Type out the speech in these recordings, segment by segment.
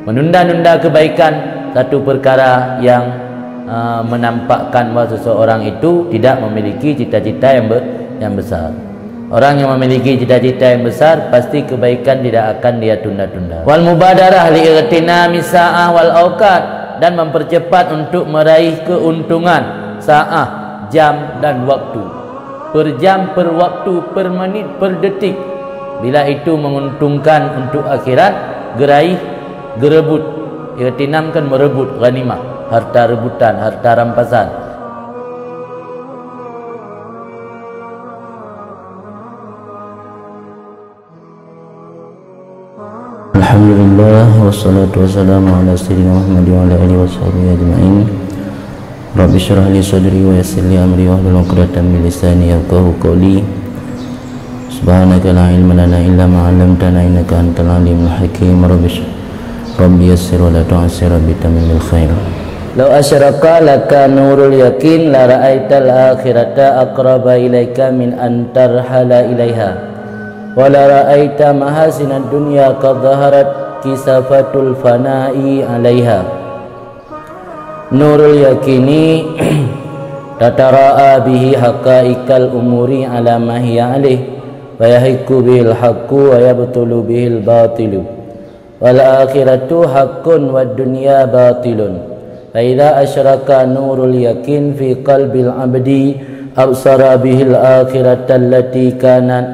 Menunda-nunda kebaikan satu perkara yang menampakkan bahawa seseorang itu tidak memiliki cita-cita yang besar. Orang yang memiliki cita-cita yang besar, pasti kebaikan tidak akan dia tunda-tunda. Wal mubadarah li'irtinami sa'ah wal awqat, dan mempercepat untuk meraih keuntungan sa'ah, jam dan waktu. Per jam, per waktu, per menit, per detik. Bila itu menguntungkan untuk akhirat, geraih, gerebut. Irtinam kan merebut, ghanimah, harta rebutan, harta rampasan. Alhamdulillah, wassalatu wassalamu ala sayyidina Muhammad wa ala alihi washabihi ajma'in. Rabbi shrah li sadri wa yassir li amri wahlul 'uqdatam min lisani yafqahu qawli. Subhanaka la ilma lana illa ma 'allamtana innaka antal alimul hakim. Rabbi yassir wa la tu'assir bi tamamil khair. Law asyraka laka nurul yakin la ra'aital akhirata aqraba ilaika min an tarhala ilaiha. Wala ra'aita mahasinad dunya qad dhaharat kisafatul fana'i 'alaiha. Nurul yakini tatara'a bihi haqa'iqal umuri 'ala ma hiya 'alaih wa yahiqu bihil haqqu wa yabtulu bihil batilu. Wal akhiratu haqqun wad dunya batilun. Fa idza asyraka nurul yakin fi qalbil 'abdi absara bihil akhirata allati kanat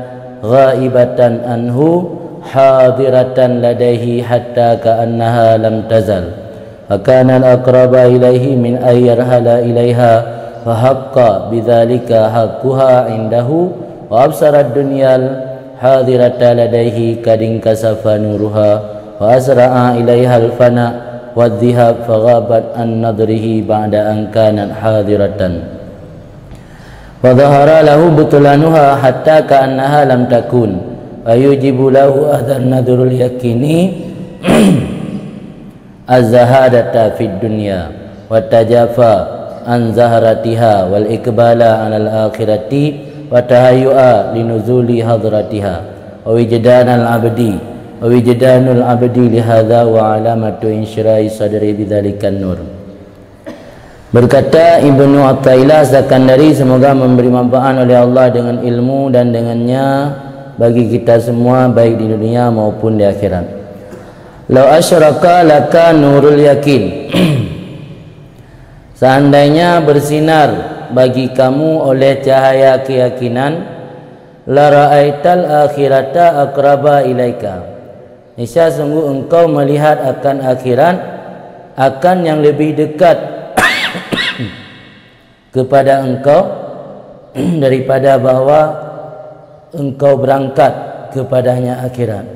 ghaibatan anhu hadiratan ladaihi hatta ka'annaha lam tazal wa kana al-aqraba ilaihi min ayyarhala ilaiha fa haqqa bidzalika haqquha indahu wa absara ad-dunyal hadirata ladaihi kadin kasafa nuruha wa asra'a ilaiha al-fana wa dhihab fa ghabat an nadrihi ba'da an kanat hadiratan wa dhahara lahu butlanuha hatta ka'annaha lam takun wa yujibu lahu adhan nadrul yakini az-zahadata fid dunya wa tajafa an zaharatiha wal ikbala 'alal akhirati wa tahayyu'a linuzuli hadratiha wa wijdanul abdi li hadza wa alamatu insyira'i sadri bidzalikan nur. Berkata Ibnu Athaillah Zakandari, semoga memberi manfaat oleh Allah dengan ilmu dan dengannya bagi kita semua, baik di dunia maupun di akhirat. Lau asyraka laka nurul yakin. Seandainya bersinar bagi kamu oleh cahaya keyakinan, la ra'aital akhirata aqraba ilaika. Niscaya sungguh engkau melihat akan akhirat, akan yang lebih dekat kepada engkau daripada bahawa engkau berangkat kepadanya akhirat.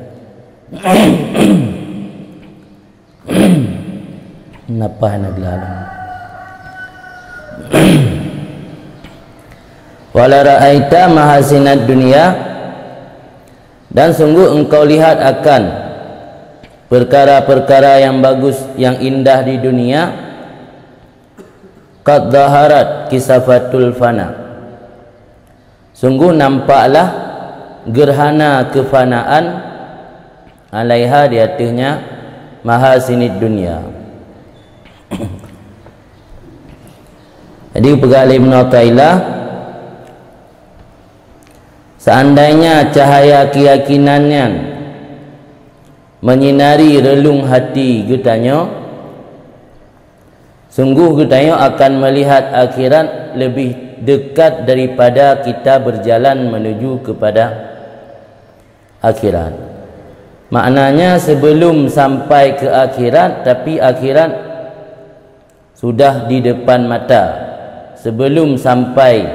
Napa nak lalu? Wala ra'aita mahasinad dunya, dan sungguh engkau lihat akan perkara-perkara yang bagus, yang indah di dunia. Qad dhaharat kisafatul fana, sungguh nampaklah gerhana kefanaan, alaiha di atasnya, mahasinid dunia. Jadi pegalah Ibnu Athaillah, seandainya cahaya keyakinannya menyinari relung hati getanya, sungguh kita akan melihat akhirat lebih dekat daripada kita berjalan menuju kepada akhirat. Maknanya sebelum sampai ke akhirat, tapi akhirat sudah di depan mata. Sebelum sampai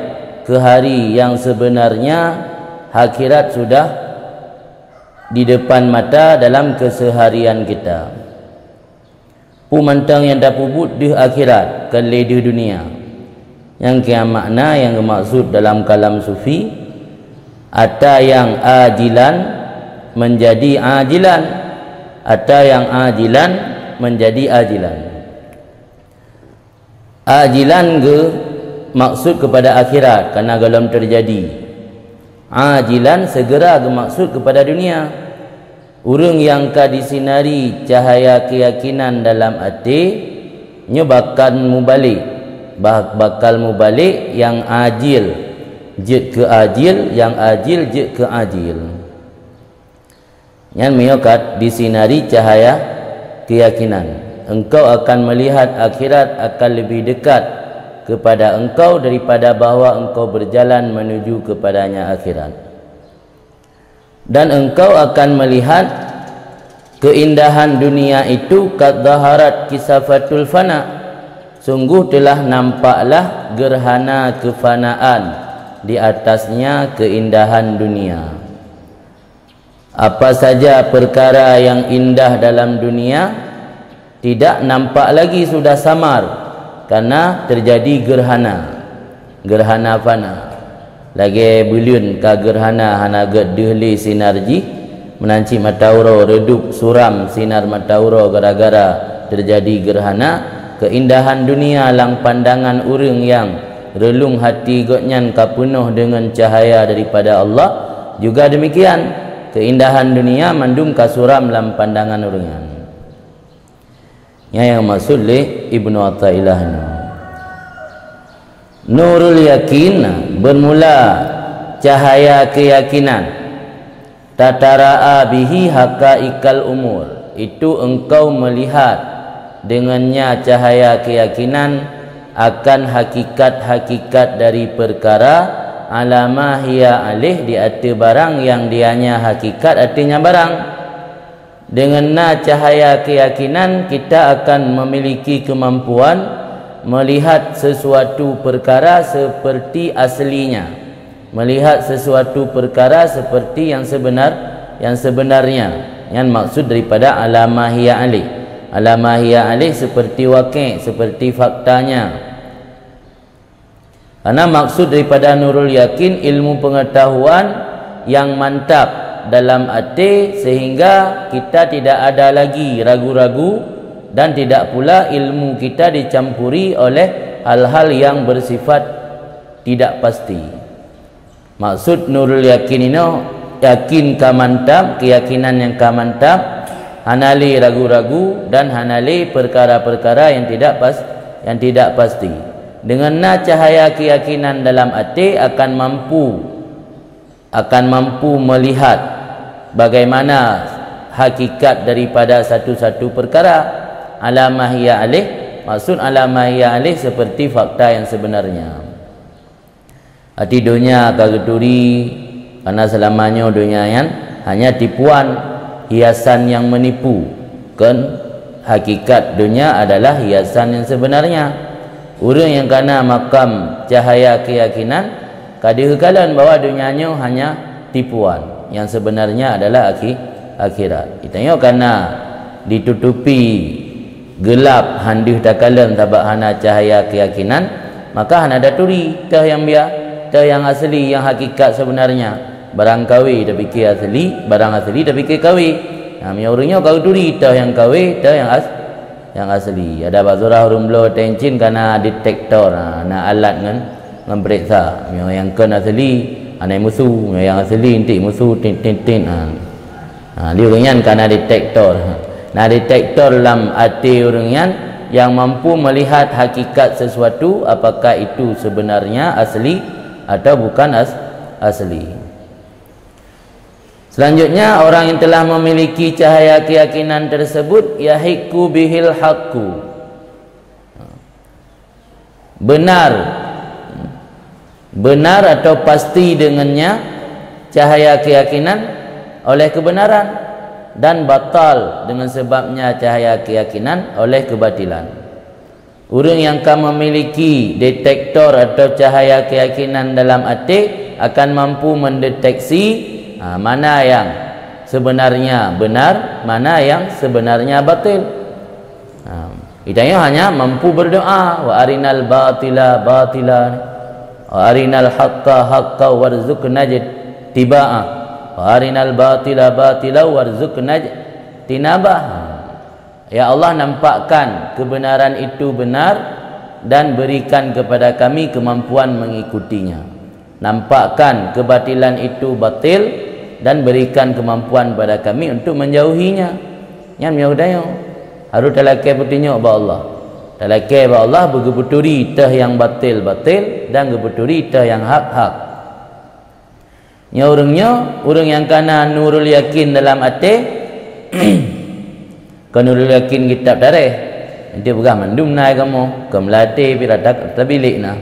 ke hari yang sebenarnya, akhirat sudah di depan mata dalam keseharian kita. Pumantang yang dah puput di akhirat kali di dunia. Yang kia makna yang maksud dalam kalam sufi, ada yang ajilan menjadi ajilan, ada yang ajilan menjadi ajilan. Ajilan ke maksud kepada akhirat kerana belum terjadi. Ajilan segera ke maksud kepada dunia. urang yang ka disinari cahaya keyakinan dalam hati nya bakal mubalik yang ajil jid ke ajil, yang ajil jid ke ajil. Yang miokat disinari cahaya keyakinan, engkau akan melihat akhirat akan lebih dekat kepada engkau daripada bahawa engkau berjalan menuju kepadanya akhirat. Dan engkau akan melihat keindahan dunia itu kad zaharat kisafatul fana, sungguh telah nampaklah gerhana kefanaan, di atasnya keindahan dunia. Apa saja perkara yang indah dalam dunia tidak nampak lagi, sudah samar karena terjadi gerhana fana. Lagi bilion ka gerhana hana gedehli sinarji menanci matauro redup suram sinar matauro gara-gara terjadi gerhana. Keindahan dunia lang pandangan urang yang relung hati gotnyan ka penuh dengan cahaya daripada Allah. Juga demikian keindahan dunia mandum ka suram lam pandangan urang. Yang maksud li Ibnu Athaillah nurul yakin, bermula cahaya keyakinan, tatara'a bihi haqaiqal umur, itu engkau melihat dengannya cahaya keyakinan akan hakikat-hakikat dari perkara alama hiya alih, di arti barang yang dianya hakikat artinya barang. Dengan cahaya keyakinan kita akan memiliki kemampuan melihat sesuatu perkara seperti aslinya, melihat sesuatu perkara seperti yang sebenarnya. Yang maksud daripada alama hiya alih, alama hiya alih seperti waqi', seperti faktanya. Karena maksud daripada nurul yakin ilmu pengetahuan yang mantap dalam hati, sehingga kita tidak ada lagi ragu-ragu dan tidak pula ilmu kita dicampuri oleh hal-hal yang bersifat tidak pasti. Maksud nurul yakin ini yakin ka mantap, keyakinan yang ka mantap, hanali ragu-ragu dan hanali perkara-perkara yang tidak pasti. Dengan cahaya keyakinan dalam hati akan mampu melihat bagaimana hakikat daripada satu-satu perkara. Alamah hiya alih, maksud alamah hiya alih seperti fakta yang sebenarnya. Hati dunia kageturi karena selamanya dunia yang hanya tipuan, hiasan yang menipu. Kan hakikat dunia adalah hiasan yang sebenarnya. Orang yang kena makam cahaya keyakinan kadihekalan bahwa dunianya hanya tipuan, yang sebenarnya adalah akhirat. Itanya karena ditutupi gelap handih takalan tabak hana cahaya keyakinan, maka hana daturi tah yang yang asli, yang hakikat sebenarnya. Barang kawi dah fikir asli, barang asli dah fikir kawi. Orangnya kau duri tah yang kawi, tah yang asli. Ada bazurah rumlo tencin karena detektor, na alat ngan periksa. Yang kan asli anai musuh, yang asli intik musuh tin. Dia orangnya karena detektor. Nah, detektor dalam hati orangnya yang mampu melihat hakikat sesuatu, apakah itu sebenarnya asli atau bukan asli. Selanjutnya, orang yang telah memiliki cahaya keyakinan tersebut yahiku bihil haqqu, benar atau pasti dengannya cahaya keyakinan oleh kebenaran, dan batal dengan sebabnya cahaya keyakinan oleh kebatilan. Orang yang akan memiliki detektor atau cahaya keyakinan dalam hati akan mampu mendeteksi mana yang sebenarnya benar, mana yang sebenarnya batil. Itanya hanya mampu berdoa, wa arinal batila batila wa arinal haqqa haqqa warzuqna tibaa, wa arinal batila batila warzuqna tinabah. Ya Allah, nampakkan kebenaran itu benar dan berikan kepada kami kemampuan mengikutinya. Nampakkan kebatilan itu batil dan berikan kemampuan pada kami untuk menjauhinya. Yang menyaudayo harus talakai putinyo ba Allah. Talakai ba Allah bergebuturi tah yang batil-batil dan gebuturi tah yang hak-hak. Nya orang yang kana nurul yakin dalam hati kan nurul yakin kitab dareh. Dia berah mandum na agama, ke melati piradak tabilik na.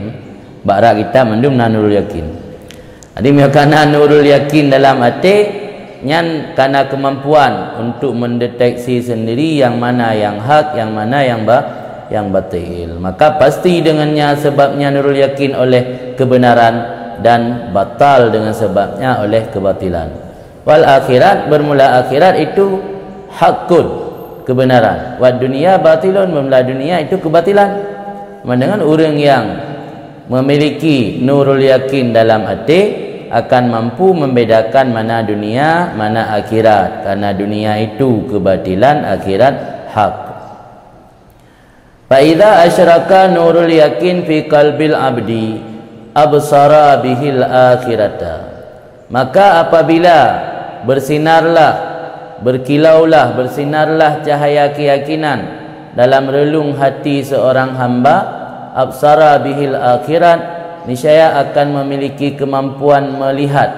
Bakra kita mandum na nurul yakin. Adi kana nurul yakin dalam hati nyan kana kemampuan untuk mendeteksi sendiri yang mana yang hak, yang mana yang batil. Maka pasti dengannya sebabnya nurul yakin oleh kebenaran dan batal dengan sebabnya oleh kebatilan. Wal akhirat, bermula akhirat itu hakun, kebenaran. Wad dunia batilun, bermula dunia itu kebatilan. Dengan orang yang memiliki nurul yakin dalam hati akan mampu membedakan mana dunia, mana akhirat. Karena dunia itu kebatilan, akhirat hak. Fa idza asyraka nurul yakin fi qalbil abdi absara bihil akhirata. Maka apabila bersinarlah cahaya keyakinan dalam relung hati seorang hamba, absara bihil akhirat, niscaya akan memiliki kemampuan melihat,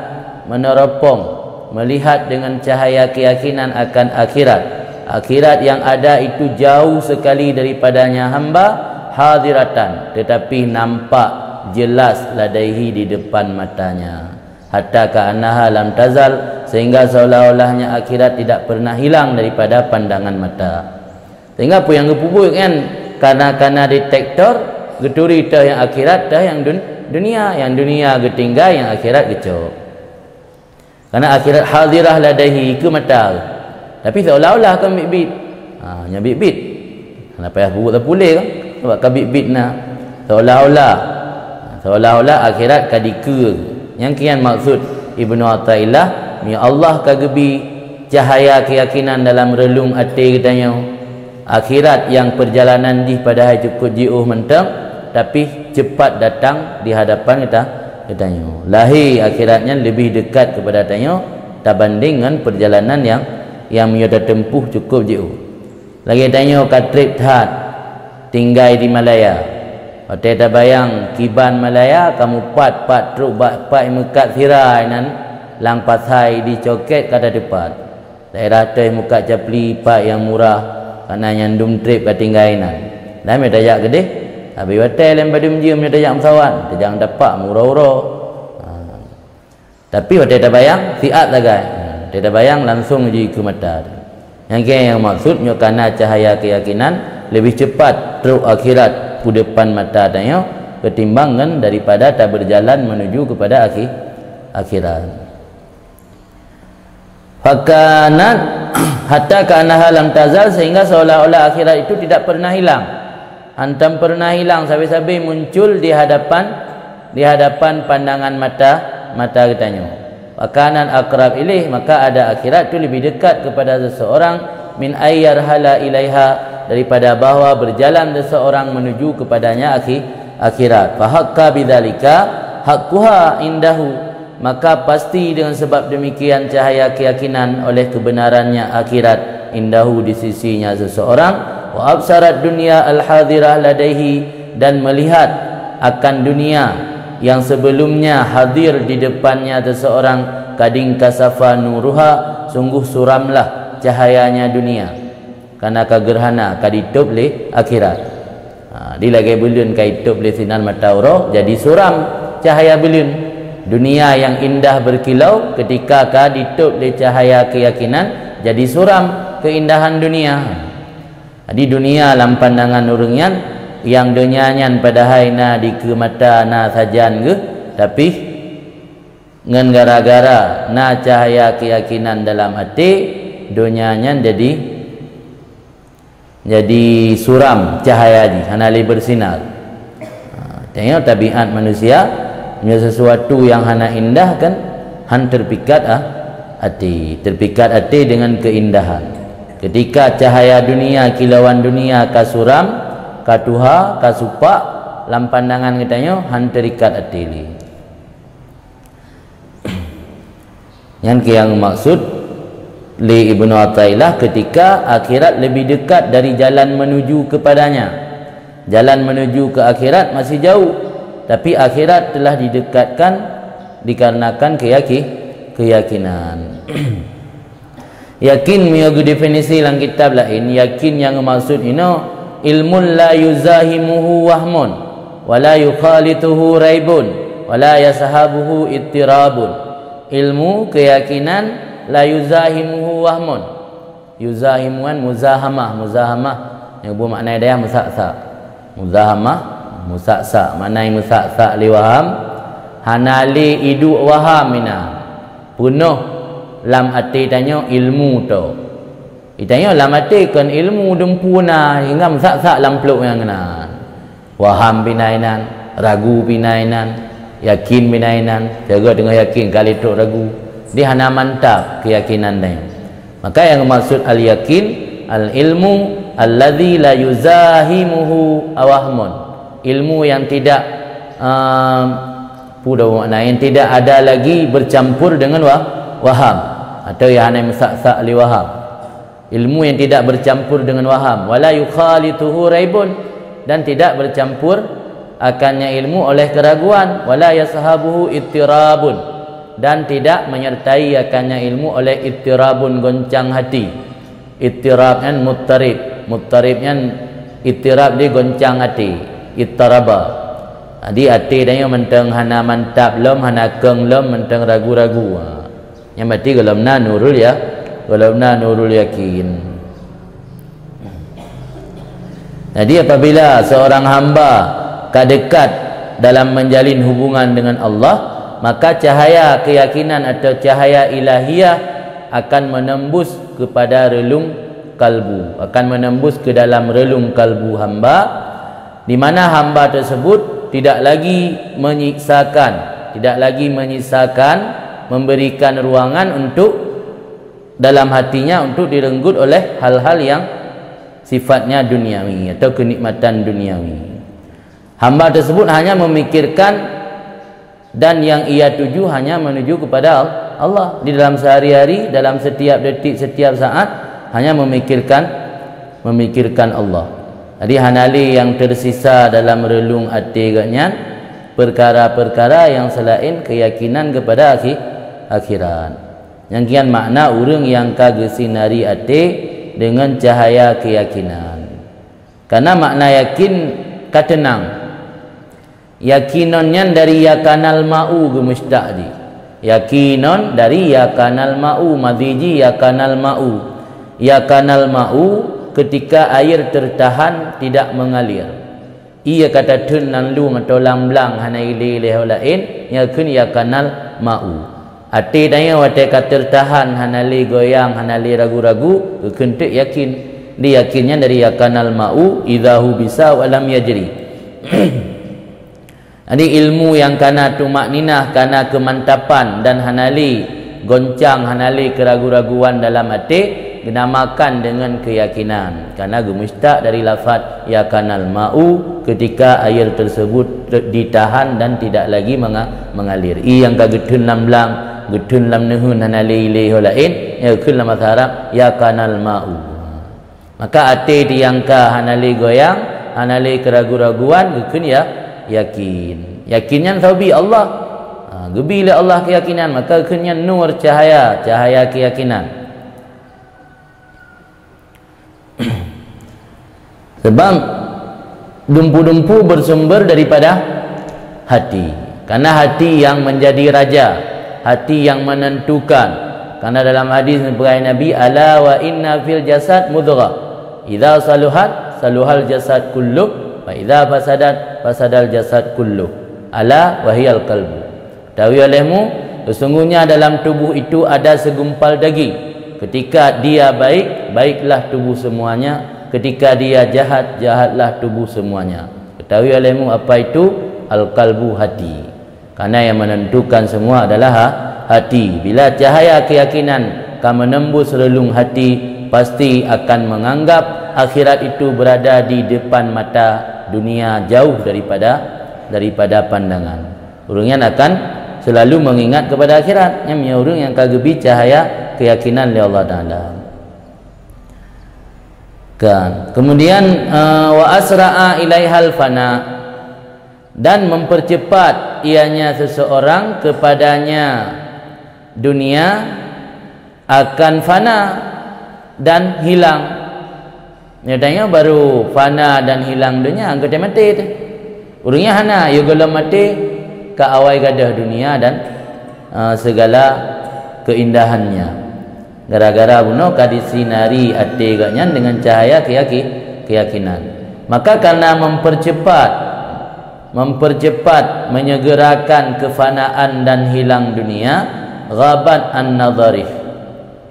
meneropong, melihat dengan cahaya keyakinan akan akhirat. Akhirat yang ada itu jauh sekali daripadanya hamba, hadiratan, tetapi nampak jelas ladaihi di depan matanya. Hatta ka'annaha lam tazal, sehingga seolah-olahnya akhirat tidak pernah hilang daripada pandangan mata. Sehingga apa yang kepubuk kan, karena detektor geturi tah yang akhirat, tah yang dunia, yang dunia getinggal, yang akhirat gecok. Karena akhirat hadirah ladaihi ke mata. Tapi seolah-olah kan bit-bit. Nya bit-bit. Kenapa payah buruk tak boleh kan? Sebab kan bit-bit nak. Seolah-olah akhirat kadika. Yang kian maksud Ibnu Athaillah, mi Allah kagebi cahaya keyakinan dalam relung hati katanya. Akhirat yang perjalanan di pada cukup jiuh mentang, tapi cepat datang di hadapan kita katanya. Lahir akhiratnya lebih dekat kepada katanya berbanding dengan perjalanan yang menyudah tempuh cukup jauh. Lagi tanya katrip hat tinggal di Malaya. Hotel tabayang kiban Malaya kamu pat truk pat mekat sirai nan lang pasai di coket kata depan. Daerah teh muka capli pat yang murah karena nyandum trip katinggainan. Dah me dajak gede. Habis hotel yang badum jium dajak amsawan, dajak dapat murah-murah. Tapi hotel tabayang siat lagai. Hotel tabayang langsung uji ke mata. Yang maksudnya karena cahaya keyakinan lebih cepat truk akhirat ku depan mata tanya ketimbangan daripada tak berjalan menuju kepada akhirat. Fakanat hatta kana lam tazal, sehingga seolah-olah akhirat itu tidak pernah hilang. Antam pernah hilang sampai muncul di hadapan pandangan mata katanya. Fakanat aqrab ilaih, maka ada akhirat itu lebih dekat kepada seseorang min ayyar hala ilaiha, daripada bahwa berjalan seseorang menuju kepadanya akhirat. Fahakka bidzalika hakkuha indahu, maka pasti dengan sebab demikian cahaya keyakinan oleh kebenarannya akhirat indahu di sisinya seseorang. Wa absarat dunya al-hadirah ladaihi, dan melihat akan dunia yang sebelumnya hadir di depannya seseorang. Kading kasafa nuruha, sungguh suramlah cahayanya dunia. Karena kagerhana kaditup le akhirat. Di lagi belun kaitup le sinar mata uro, jadi suram cahaya belun. Dunia yang indah berkilau ketika kaditup le cahaya keyakinan, jadi suram keindahan dunia. Di dunia dalam pandangan urangyan yang dunyanyan pada haina di ke mata na sajan ke, tapi ngan gara-gara na cahaya keyakinan dalam hati dunyanyan jadi suram cahaya di hanali bersinar. Tengok tabiat manusia punya sesuatu yang hana indah kan, han terpikat hati dengan keindahan. Ketika cahaya dunia, kilauan dunia kasuram, katuha, kasupak, lam pandangan katanya han terikat hati li. yang maksud li Ibnu Athaillah ketika akhirat lebih dekat dari jalan menuju kepadanya. Jalan menuju ke akhirat masih jauh, tapi akhirat telah didekatkan dikarenakan keyakinan. Yakin miyogu definisi dalam kitab lain, yakin yang maksud ini ilmun la yuzahimuhu wahmun wa la yukhalituhu raibun wa la yasahabuhu ittirabun. Ilmu keyakinan la yuzahimuhu wahmun. Yuzahimuan muzahamah yang bermakna dia musaksa. Muzahamah musaksa, maknai musaksa li waham hanali idu wahamina penuh lam ati tanya ilmu tu. Itanya lam ati kan ilmu dempuna hingga musaksa lam peluk yang kena. Waham binainan, ragu binainan, yakin binainan, jaga dengan yakin kali tu ragu. Dia hana mantap keyakinan dia. Maka yang maksud al-yakin al-ilmu alladzi la yuzahimuhu awahmun. Ilmu yang tidak yang tidak ada lagi bercampur dengan waham atau yang hanya musaksa li waham. Ilmu yang tidak bercampur dengan waham, wala yukhalituhu raibun, dan tidak bercampur akannya ilmu oleh keraguan, wala yasahabuhu ittirabun, dan tidak menyertai akannya ilmu oleh ittirabun goncang hati. Ittirabnya muttaribnya ittirab di goncang hati, ittaraba. Jadi hati dia mentang hana mantap lom, hana keng lom, mentang ragu-ragu. Yang berarti galamna nurul ya, galamna nurul yakin. Jadi apabila seorang hamba dekat dalam menjalin hubungan dengan Allah, maka cahaya keyakinan atau cahaya ilahiyah akan menembus kepada relung kalbu, akan menembus ke dalam relung kalbu hamba, di mana hamba tersebut tidak lagi menyisakan, memberikan ruangan untuk dalam hatinya untuk direnggut oleh hal-hal yang sifatnya duniawi atau kenikmatan duniawi. Hamba tersebut hanya memikirkan dan yang ia tuju hanya menuju kepada Allah. Di dalam sehari-hari, dalam setiap detik, setiap saat hanya memikirkan Allah. Jadi hanali yang tersisa dalam relung hati katnya perkara-perkara yang selain keyakinan kepada akhirat. Yang kian makna urang yang kagesinari hati dengan cahaya keyakinan. Karena makna yakin katenang. Yakinonnya dari yakanal ma'u gemusta'di. Yakinon dari yakanal ma'u madiji yakanal ma'u. Yakanal ma'u ketika air tertahan tidak mengalir. Ia kata tun nan lu atau lamblang hanai leleh lain yakun yakanal ma'u. Ati daya wate kata tertahan hanali goyang hanali ragu-ragu kentuk yakin. Dia yakinnya dari yakanal ma'u idzahu bisa walam yajri. Jadi ilmu yang kana tumakninah, kana kemantapan dan hanali goncang, hanali keragu-raguan dalam hati dinamakan dengan keyakinan. Karena gemustaq dari lafaz yakanal ma'u ketika air tersebut ditahan dan tidak lagi mengalir. Yang kagetun lamblang, getun lam nehun hanali ilaihi lain yakun lam Arab yakanal ma'u. Maka ati diangka hanali goyang, hanali keragu-raguan gekun ya yakin. Yakinnya taubi Allah. Gebila Allah keyakinan, maka kekennya nur cahaya keyakinan. Sebab dumpu-dumpu bersumber daripada hati. Karena hati yang menjadi raja, hati yang menentukan. Karena dalam hadis Nabi, ala wa inna fil jasad mudghah, idza saluhat saluhal jasad kulluh, wa idza fasadat fasadal jasad kulluh, ala wa hiyal qalbu. Tahu olehmu, sesungguhnya dalam tubuh itu ada segumpal daging. Ketika dia baik, baiklah tubuh semuanya. Ketika dia jahat, jahatlah tubuh semuanya. Ketahui olehmu apa itu? Al-qalbu, hati. Karena yang menentukan semua adalah hati. Bila cahaya keyakinan akan menembus relung hati, pasti akan menganggap akhirat itu berada di depan mata, dunia jauh daripada pandangan. Urangnya akan selalu mengingat kepada akhirat. Yang orang yang kagebi cahaya keyakinan oleh Allah Taala. Kan. Kemudian wa asra'a ilaihal fana, dan mempercepat ianya seseorang kepadanya dunia akan fana dan hilang. Nyatanya baru fana dan hilang dunia angkat mati tu. Urangnya hana yo gelam mati ka awai gadah dunia dan segala keindahannya. Gara-gara bunuh kadisinari ati gaknya dengan cahaya keyakinan. Maka karena mempercepat menyegerakan kefanaan dan hilang dunia, ghabat an-nadharih,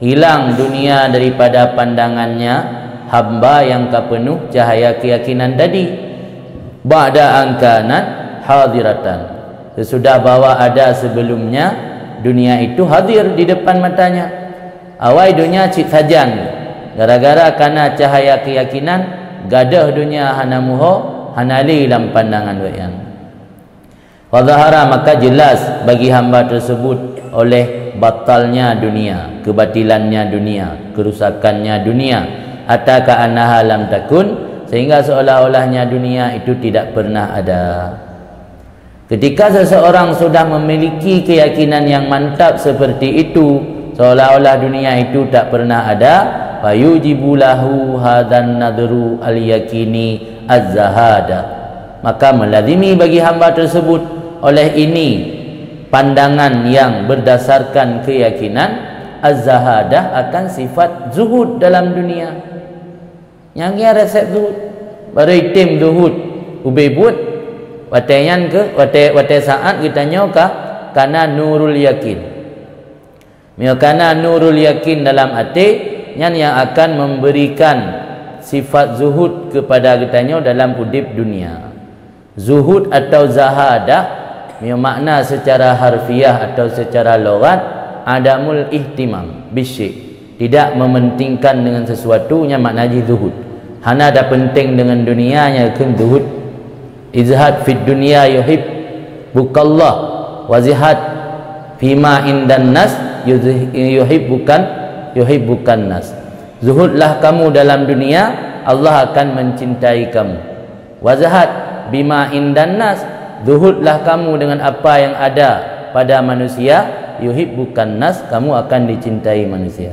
hilang dunia daripada pandangannya hamba yang kepenuh cahaya keyakinan tadi. Ba'da angkanat hadiratan, sesudah bahwa ada sebelumnya dunia itu hadir di depan matanya. Awai dunia cik sajan, gara-gara karena cahaya keyakinan gadah dunia hana muho hanali dalam pandangan wayan. Wadhahara, maka jelas bagi hamba tersebut oleh batalnya dunia, kebatilannya dunia, kerusakannya dunia, hatta ka'annaha lam takun, sehingga seolah-olahnya dunia itu tidak pernah ada. Ketika seseorang sudah memiliki keyakinan yang mantap seperti itu, seolah-olah dunia itu tak pernah ada, fayujibu lahu hadan nadru al-yakini az-zahada, maka melazimi bagi hamba tersebut oleh ini pandangan yang berdasarkan keyakinan az-zahadah akan sifat zuhud dalam dunia. Yang dia resep zuhud baru itim zuhud ubai buat watayan ke watai saat kita nyoka karena nurul yakin. Karena nurul yakin dalam hati yang akan memberikan sifat zuhud kepada kitanya dalam hidup dunia. Zuhud atau zahadah makna secara harfiah atau secara lughat adamul ihtimam bisyai, tidak mementingkan dengan sesuatu yang makna zuhud. Hana ada penting dengan dunianya kan zuhud. Izhad fid dunya yuhib bukallah wa zihad fima indan nas yuhibbukan nas. Zuhudlah kamu dalam dunia, Allah akan mencintai kamu. Wazahad bima indan nas, zuhudlah kamu dengan apa yang ada pada manusia, yuhibbukan nas, kamu akan dicintai manusia.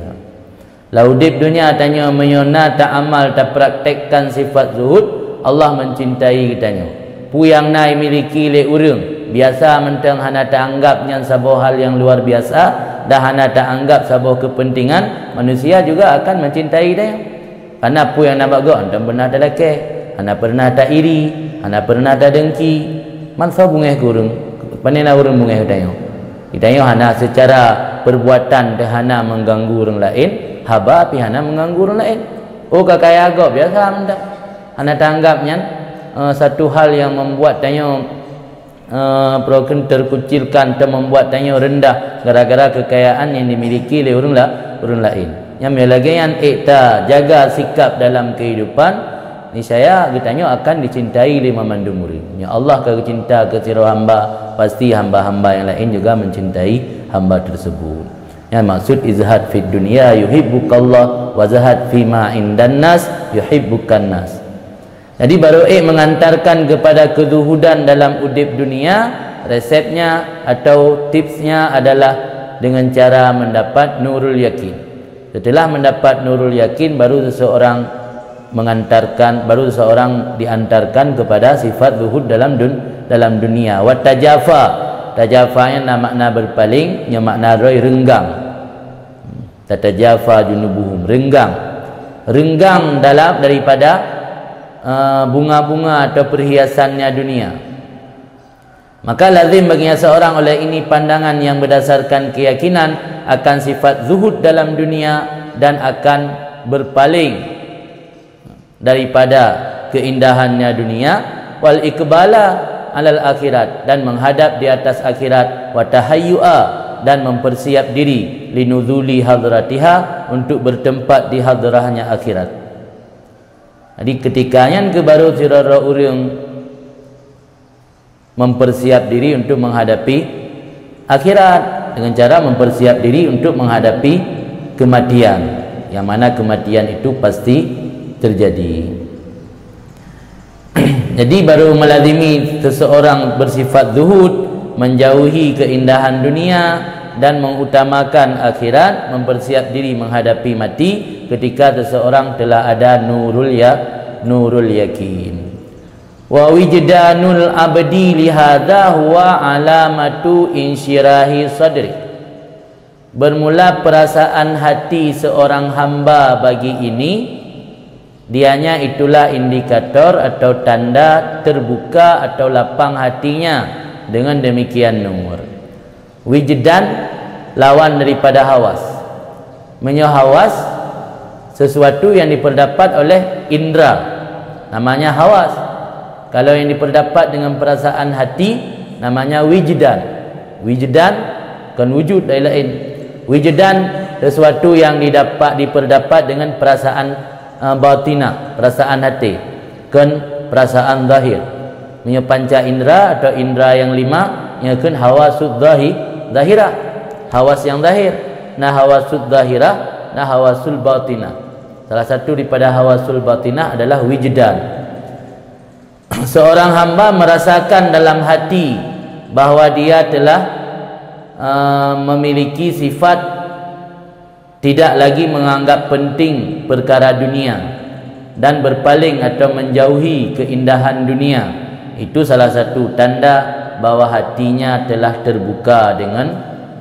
Laudib dunia tanya menyona tak amal tak praktekkan sifat zuhud, Allah mencintai kitanya. Pu yang nai miliki le urang biasa mentang hana tak anggapnya sebuah hal yang luar biasa, dah hana tak anggap sebuah kepentingan, manusia juga akan mencintai dia. Karena pu yang nampak go anda pernah tak laki, hana pernah tak iri, hana pernah tak dengki. Mansa bungeh kurung, panena urang bungeh dayo. Dayo hana secara perbuatan dah hana mengganggu orang lain, haba pi hana mengganggu orang lain. Oh kakaya go biasa anda. Hana tak anggapnya satu hal yang membuat dayo program terkucilkan atau membuat tanya rendah gara-gara kekayaan yang dimiliki oleh orang lain. Yang melagian ikta jaga sikap dalam kehidupan ni saya ditanya akan dicintai oleh mamandum murid. Ya Allah kalau cinta ke sira hamba, pasti hamba-hamba yang lain juga mencintai hamba tersebut. Yang maksud izhad fid dunya yuhibbukallah wa zahad fima indan nas yuhibbukan nas. Jadi baru mengantarkan kepada kezuhudan dalam udip dunia. Resepnya atau tipsnya adalah dengan cara mendapat nurul yakin. Setelah mendapat nurul yakin, baru seseorang diantarkan kepada sifat zuhud dalam dunia. Wa tajafa, tajafanya makna berpaling, yang makna roy renggang. Tatajafa junubuhum, renggang daripada bunga-bunga atau perhiasannya dunia. Maka lazim bagi seorang oleh ini pandangan yang berdasarkan keyakinan akan sifat zuhud dalam dunia dan akan berpaling daripada keindahannya dunia, wal iqbala alal akhirat, dan menghadap di atas akhirat, wa tahayyu'a, dan mempersiap diri linuzuli hadratiha, untuk bertempat di hadrahnya akhirat. Jadi ketikanya baru sirara urang mempersiap diri untuk menghadapi akhirat dengan cara mempersiap diri untuk menghadapi kematian, yang mana kematian itu pasti terjadi. Jadi baru melazimi seseorang bersifat zuhud, menjauhi keindahan dunia dan mengutamakan akhirat, mempersiap diri menghadapi mati ketika seseorang telah ada nurul yakin. Wa wijdanul abdi lihadza huwa alamatu insyirahi sadri. Bermula perasaan hati seorang hamba bagi ini, dianya itulah indikator atau tanda terbuka atau lapang hatinya dengan demikian nur. Wijdan lawan daripada hawas. Hawas sesuatu yang diperdapat oleh indera, namanya hawas. Kalau yang diperdapat dengan perasaan hati, namanya wijdan. Wijdan kan wujud lain. Wijdan sesuatu yang diperdapat dengan perasaan batinah, perasaan hati, kan perasaan zahir. Punya panca indera atau indera yang 5, yang kan hawasud zahirah, hawas yang zahir. Nah hawasud zahirah, nah hawasul batinah. Salah satu daripada hawasul batinah adalah wijdan. Seorang hamba merasakan dalam hati bahawa dia telah memiliki sifat tidak lagi menganggap penting perkara dunia dan berpaling atau menjauhi keindahan dunia. Itu salah satu tanda bahawa hatinya telah terbuka dengan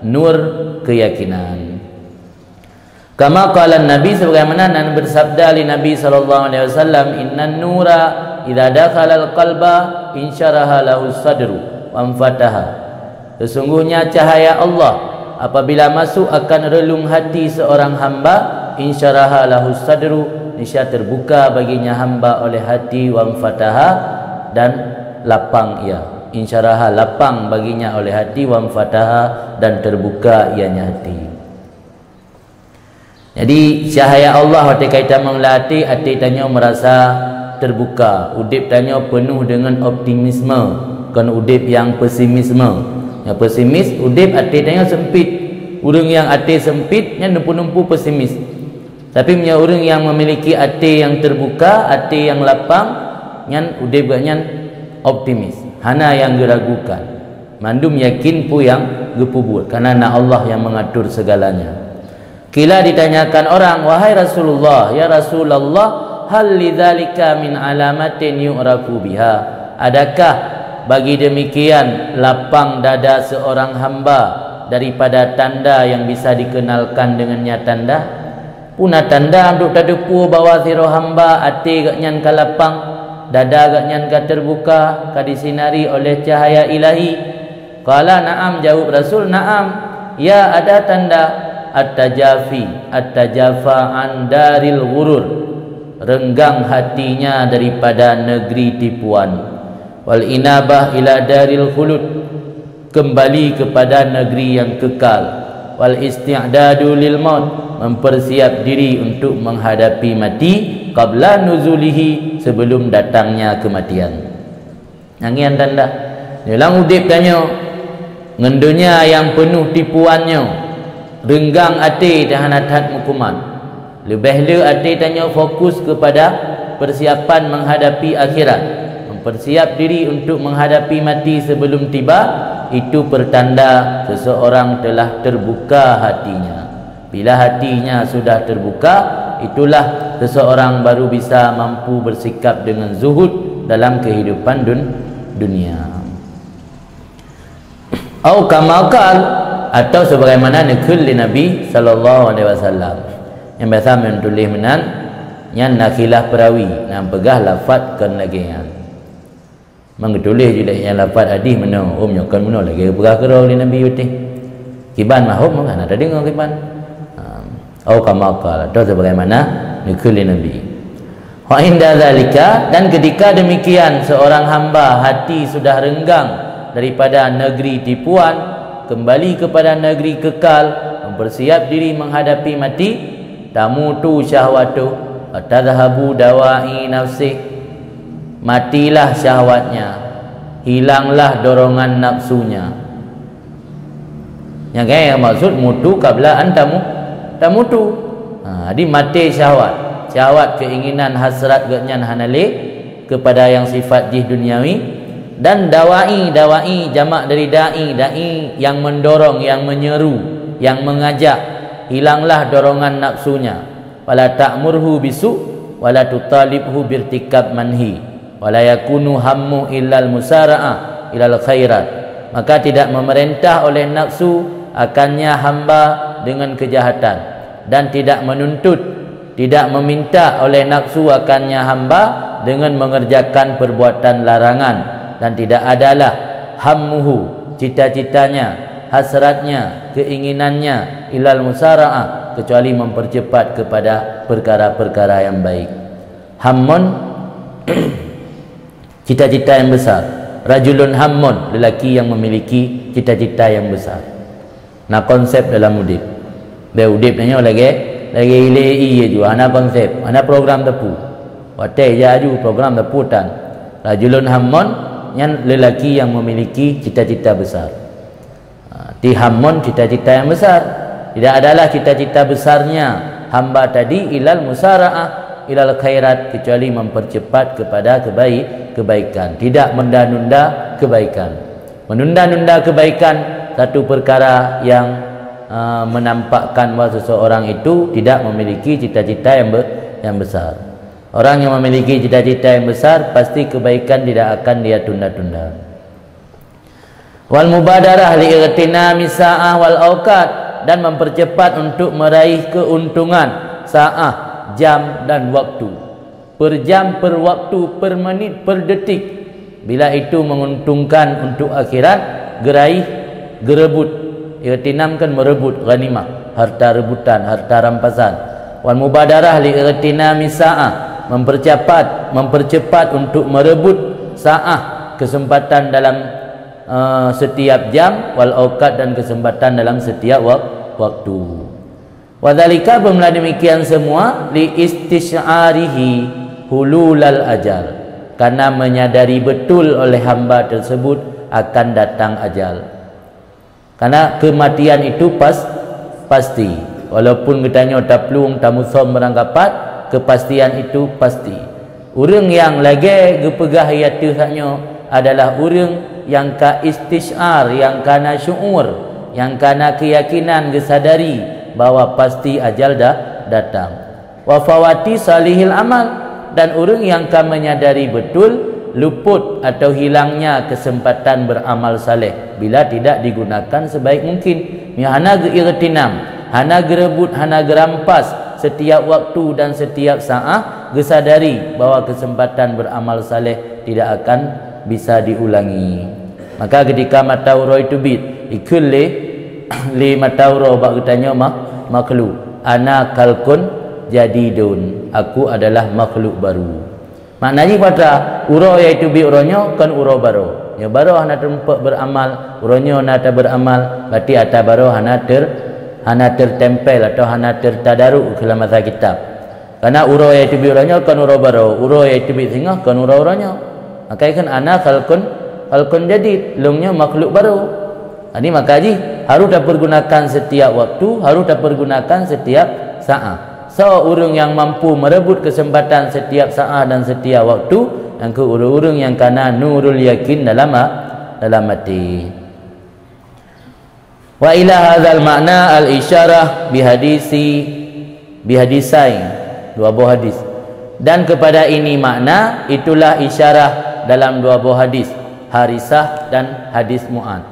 nur keyakinan. Kama qala Nabi, sebagaimana bersabda li Nabi SAW, innan nura idza dakhala al-qalba insyaraha lahu sadru wa anfataha. Sesungguhnya cahaya Allah apabila masuk akan relung hati seorang hamba, insyaraha lahu sadru, niscaya terbuka baginya hamba oleh hati, wa anfataha, dan lapang ia. Insyaraha lapang baginya oleh hati, wa anfataha, dan terbuka ianya hati. Jadi cahaya Allah ketika kita melalati hati tanya merasa terbuka, udip tanya penuh dengan optimisme, kan udip yang pesimisme. Yang pesimis udip hati tanya sempit. Orang yang hati sempit yang numpu-numpu pesimis. Tapi punya orang yang memiliki hati yang terbuka, hati yang lapang, yang udip yang optimis. Hana yang geragukan. Mandum yakin pu yang gepubur, karena Allah yang mengatur segalanya. Kila ditanyakan orang, wahai Rasulullah, ya Rasulullah, hal lidzalika min alamatin yu'rafu biha. Adakah bagi demikian lapang dada seorang hamba daripada tanda yang bisa dikenalkan dengannya tanda? Puna tanda untuk tadepu bahawa siro hamba hati gak nyan ka lapang, dada gak nyan ka terbuka, ka disinari oleh cahaya ilahi. Qala na'am, jawab Rasul, na'am. Ya, ada tanda at-tajafa an daril ghurur, renggang hatinya daripada negeri tipuan, wal inabah ila daril khulud, kembali kepada negeri yang kekal, wal isti'dadu lil maut, mempersiap diri untuk menghadapi mati, qabla nuzulihi, sebelum datangnya kematian. Nangian tanda nilang udip tanya ngendunya yang penuh tipuannya, renggang hati tahan hat mukuman. Lebih le hati tanya fokus kepada persiapan menghadapi akhirat, mempersiap diri untuk menghadapi mati sebelum tiba. Itu pertanda seseorang telah terbuka hatinya. Bila hatinya sudah terbuka, itulah seseorang baru bisa mampu bersikap dengan zuhud dalam kehidupan dunia. Au kamakal, atau sebagaimana nekul li Nabi sallallahu alaihi wasallam yang biasa menulis menan yang nakilah perawi nan pegah lafaz kan lagi yang mengetulis juga yang lafaz hadis mena nyokan mena lagi pegah kerau li Nabi uti kiban mahum kan ada dengar kiban au kamakal, atau sebagaimana nekul li Nabi. Wa inda zalika, dan ketika demikian seorang hamba hati sudah renggang daripada negeri tipuan, kembali kepada negeri kekal, mempersiap diri menghadapi mati, tamutu syahwatu tadhhabu dawai nafsi, matilah syahwatnya, hilanglah dorongan nafsunya. Yang kaya maksud mutu qabla an tamutu. Jadi mati syahwat keinginan hasrat genyan hanale kepada yang sifat jih duniawi, dan dawai jamak dari dai yang mendorong, yang menyeru, yang mengajak, hilanglah dorongan nafsunya. Wala ta'murhu bisu wala tutalibhu birtikab manhi wala yakunu hammu illal musara'ah ilal khairat. Maka tidak memerintah oleh nafsu akannya hamba dengan kejahatan, dan tidak menuntut, tidak meminta oleh nafsu akannya hamba dengan mengerjakan perbuatan larangan, dan tidak adalah hammuhu, cita-citanya, hasratnya, keinginannya ilal musara'ah, kecuali mempercepat kepada perkara-perkara yang baik. Hammun cita-cita yang besar. Rajulun hammun, lelaki yang memiliki cita-cita yang besar. Nah, konsep dalam udip. Be udip nanya lagi ilei juga ana konsep, ana program tepu. Watai jaju program teputan. Rajulun hammun yang lelaki yang memiliki cita-cita besar. Ti hammun cita-cita yang besar. Tidak adalah cita-cita besarnya hamba tadi ilal musara'ah ilal khairat, kecuali mempercepat kepada kebaikan, tidak menunda-nunda kebaikan. Menunda-nunda kebaikan satu perkara yang menampakkan bahawa seseorang itu tidak memiliki cita-cita yang besar. Orang yang memiliki cita-cita yang besar, pasti kebaikan tidak akan dia tunda-tunda. Wal mubadarah li'igtinami sa'ah wal awqat, dan mempercepat untuk meraih keuntungan sa'ah, jam dan waktu. Per jam, per waktu, per menit, per detik. Bila itu menguntungkan untuk akhirat, gerebut. Irtinam kan merebut, ghanimah, harta rebutan, harta rampasan. Wal mubadarah li irtinami sa'ah, mempercepat untuk merebut sa'ah, kesempatan dalam setiap jam, wal awqat, dan kesempatan dalam setiap waktu. Wadzalika, bermula demikian semua, li istisyarihi hululal ajal, karena menyadari betul oleh hamba tersebut akan datang ajal. Karena kematian itu pasti. Walaupun katanya taplung tamusom berangkapat, kepastian itu pasti. Orang yang lagi gepegah yaitu saknya adalah orang yang ka istisyar, yang kana syuur, yang kana keyakinan, kesadari bahawa pasti ajal dah datang. Wa fawati salihil amal, dan orang yang ka menyadari betul luput atau hilangnya kesempatan beramal saleh bila tidak digunakan sebaik mungkin. Hana geirtinam, hana gerebut, hana gerampas setiap waktu dan setiap saat, gesadari bahawa kesempatan beramal saleh tidak akan bisa diulangi. Maka ketika matauro itu bit ikul li matauro bak katanya makhluk, ana kalkun jadidun, aku adalah makhluk baru. Maknanya pada uro iaitu bi uronyo kan uro baro. Ya baro hana tempat beramal, uronyo nata beramal, berarti ata baro hana tertempel atau hana tertadaru dalam masa kitab. Karena uro iaitu bi uronyo kan uro baro, uro iaitu bi singah kan uro uronyo. Maka kan ana khalqun jadid, lungnya makhluk baru. Ini maka harus dipergunakan setiap waktu, harus dipergunakan setiap saat. So, orang yang mampu merebut kesempatan setiap saat dan setiap waktu, dan ke orang-orang yang kana nurul yakin dalam hati. Wa ila hadzal makna al-isyarah bihadisain, dua buah hadis. Dan kepada ini makna, itulah isyarah dalam dua buah hadis, Harisah dan hadis Mu'ad.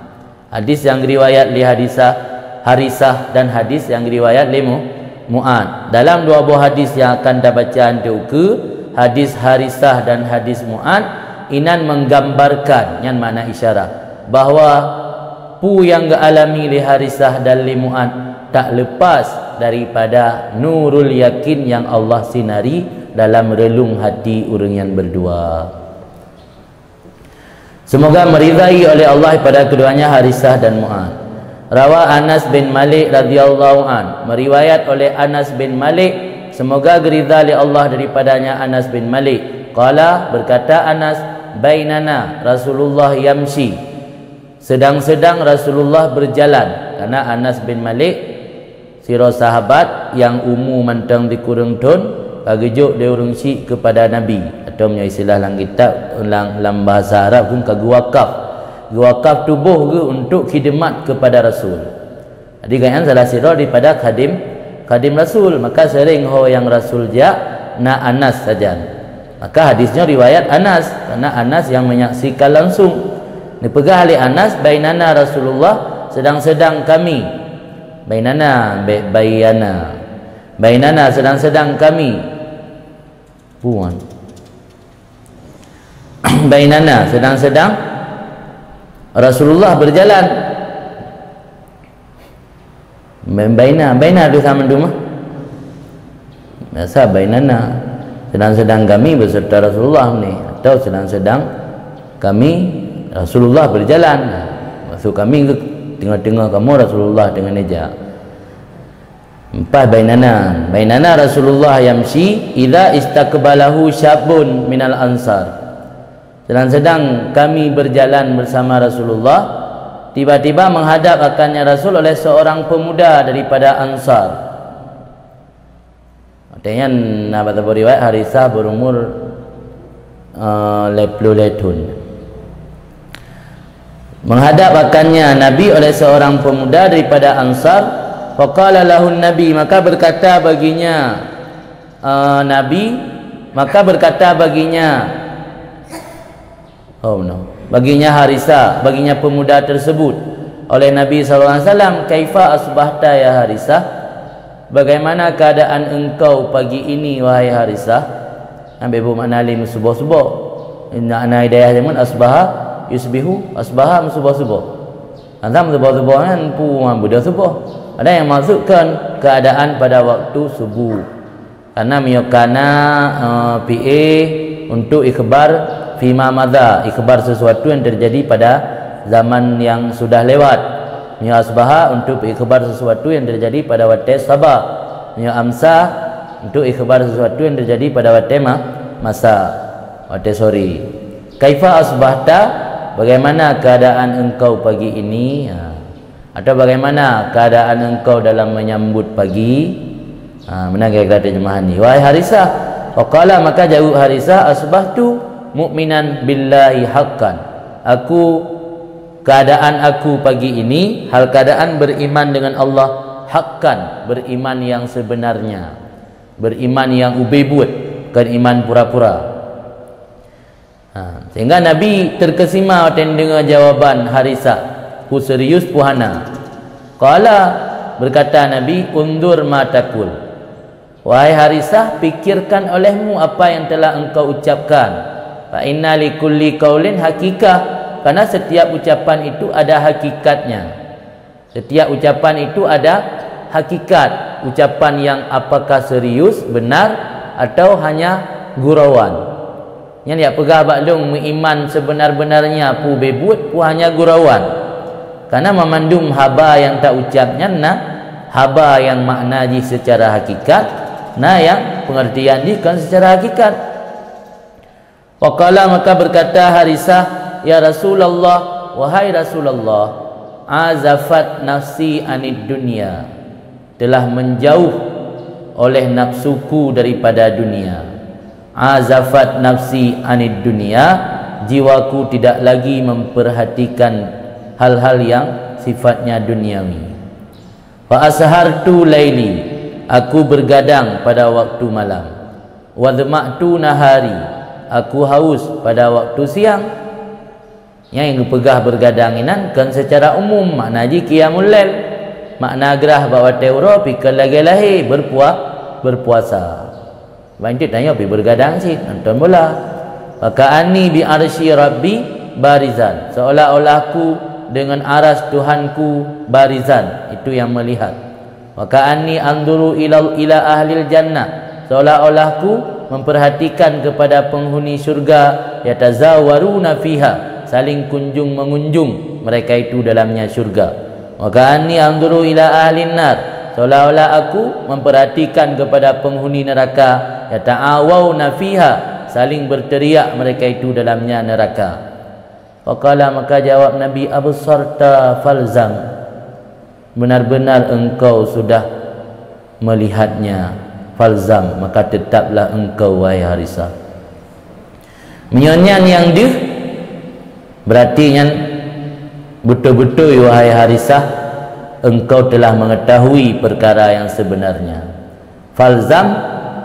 Hadis yang riwayat li Harisah dan hadis yang riwayat li Mu'ad. Dalam dua buah hadis yang akan bacaan ke hadis Harisah dan hadis Mu'ad, inan menggambarkan yang mana isyarah bahawa pu yang alami li Harisah dan li Mu'ad tak lepas daripada nurul yakin yang Allah sinari dalam relung hati orang yang berdua. Semoga meridai oleh Allah pada keduanya Harisah dan Mu'ad. Rawa Anas bin Malik radhiyallahu an, meriwayat oleh Anas bin Malik, semoga geridha oleh Allah daripadanya Anas bin Malik. Qala, berkata Anas, bainana Rasulullah yamshi, sedang-sedang Rasulullah berjalan, karena Anas bin Malik siro sahabat yang umur mantang di kurung tun kagejuk dia urung si kepada Nabi, atau punya istilah dalam kitab dalam bahasa Arab pun kagu wakaf. Wakaf tubuh ke untuk khidmat kepada Rasul. Jadi kan salah siro daripada khadim Rasul, maka sering yang Rasul jak na Anas saja. Maka hadisnya riwayat Anas, karena Anas yang menyaksikan langsung. Dipegah oleh Anas, bainana Rasulullah, sedang-sedang kami. Bainana sedang-sedang kami. Puan. Bainana sedang-sedang Rasulullah berjalan. Baina tu sama rumah. Biasa bainana sedang-sedang kami beserta Rasulullah ni, atau sedang-sedang kami Rasulullah berjalan. Maksud kami ke tengah-tengah kamu Rasulullah dengan eja. Empat bainana Rasulullah yamshi idza istakbalahu syabun minal ansar. Sedang-sedang kami berjalan bersama Rasulullah, tiba-tiba menghadap akannya Rasul oleh seorang pemuda daripada Ansar. Artinya nak baca riwayat Harisah berumur 50 tahun. Menghadap akannya Nabi oleh seorang pemuda daripada Ansar. Faqala lahu Nabi, maka berkata baginya baginya Harisah, baginya pemuda tersebut oleh Nabi SAW, kaifa asbahta ya Harisah, bagaimana keadaan engkau pagi ini wahai Harisah. Ambil bu makna lim subuh-subuh, inna ana hidayah jamun asbaha yusbihu, asbaha subuh-subuh, antam subuh-subuh kan pu budak subuh. Ada yang maksudkan keadaan pada waktu subuh, karena miyokana PA untuk ikhbar fima madha, ikhbar sesuatu yang terjadi pada zaman yang sudah lewat. Miyo asbaha untuk ikhbar sesuatu yang terjadi pada waktu sabah. Miyo amsa untuk ikhbar sesuatu yang terjadi pada waktu masa, waktu sore. Kaifa asbahta, bagaimana keadaan engkau pagi ini, atau bagaimana keadaan engkau dalam menyambut pagi. Mana kira-kira terjemahan ni. Wahai Harisah, faqala, maka jawab Harisah, asbahtu mu'minan billahi haqqan, keadaan aku pagi ini hal keadaan beriman dengan Allah haqqan, beriman yang sebenarnya, beriman yang ubebut, bukan iman pura-pura. Sehingga Nabi terkesima dengan jawaban Harisah, ku serius puhana. Qala, berkata Nabi, undur ma takul, wahai Harisah, pikirkan olehmu apa yang telah engkau ucapkan. Fa inna likulli qaulin hakikah, karena setiap ucapan itu ada hakikatnya. Setiap ucapan itu ada hakikat. Ucapan yang apakah serius, benar, atau hanya gurauan. Yang dia pegah baklung mengiman sebenar-benarnya pu bebut, pu hanya gurauan. Karena memandum haba yang tak ucapnya, haba yang makna ji secara hakikat, yang pengertian ji kan secara hakikat. Waqala, maka berkata Harisah, ya Rasulullah, wahai Rasulullah, azafat nafsi anid dunia, telah menjauh oleh nafsuku daripada dunia. Azafat nafsi anid dunia, jiwaku tidak lagi memperhatikan hal-hal yang sifatnya duniawi. Fa ashartu laili, aku bergadang pada waktu malam. Wa dhama'tu nahari, aku haus pada waktu siang. Yang pegah bergadang inan kan secara umum makna ji qiyamul lail, makna gerah bawa teuro pikir lagi lahir berpuasa. Banyak tanya pi bergadang sih nonton bola. Maka ani bi arsy rabbi barizan, seolah-olah aku dengan aras Tuhanku barizan, itu yang melihat. Maka ani anduru ila ahlil jannah, seolah-olahku memperhatikan kepada penghuni syurga, yatazawaruna fiha, saling kunjung mengunjung mereka itu dalamnya syurga. Maka ani anduru ila ahlin nar, seolah-olah aku memperhatikan kepada penghuni neraka, yata'awawna fiha, saling berteriak mereka itu dalamnya neraka. Faqala, maka jawab Nabi, absarta falzam, benar-benar engkau sudah melihatnya, falzam, maka tetaplah engkau wahai Harisah. Menyanyian yang dia berarti yang betul-betul wahai Harisah, engkau telah mengetahui perkara yang sebenarnya. Falzam,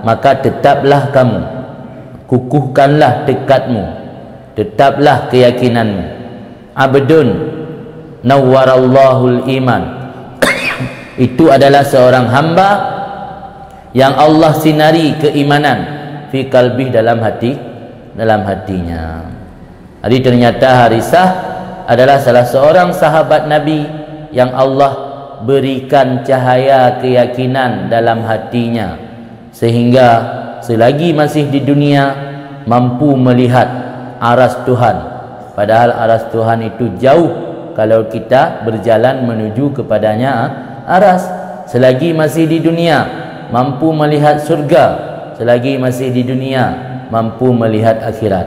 maka tetaplah kamu, kukuhkanlah tekadmu, tetaplah keyakinanmu. Abdun nawwarallahul iman itu adalah seorang hamba yang Allah sinari keimanan fi qalbih, dalam hatinya. Jadi ternyata Harisah adalah salah seorang sahabat Nabi yang Allah berikan cahaya keyakinan dalam hatinya, sehingga selagi masih di dunia mampu melihat aras Tuhan, padahal aras Tuhan itu jauh kalau kita berjalan menuju kepadanya aras. Selagi masih di dunia mampu melihat surga, selagi masih di dunia mampu melihat akhirat.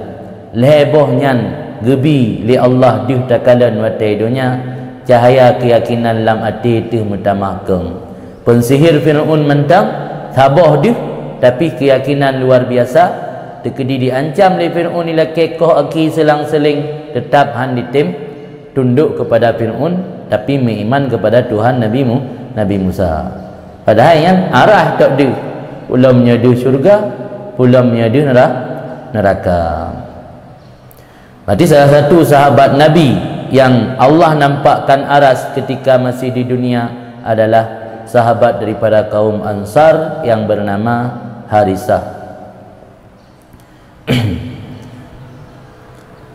Lebohnyan gebi li Allah dih takalan watai dunia, cahaya keyakinan lam hati itu mutamahkeng. Pensihir Fir'aun mentang taboh dih, tapi keyakinan luar biasa. Tekedi diancam oleh Fir'aun ila kekoh aki selang-seling, tetap han ditim tunduk kepada Fir'aun, tapi beriman kepada Tuhan Nabi Musa. Padahal yang arah tak dia, pulamnya dia syurga, pulamnya dia neraka. Berarti salah satu sahabat Nabi yang Allah nampakkan aras ketika masih di dunia adalah sahabat daripada kaum Ansar yang bernama Harisah.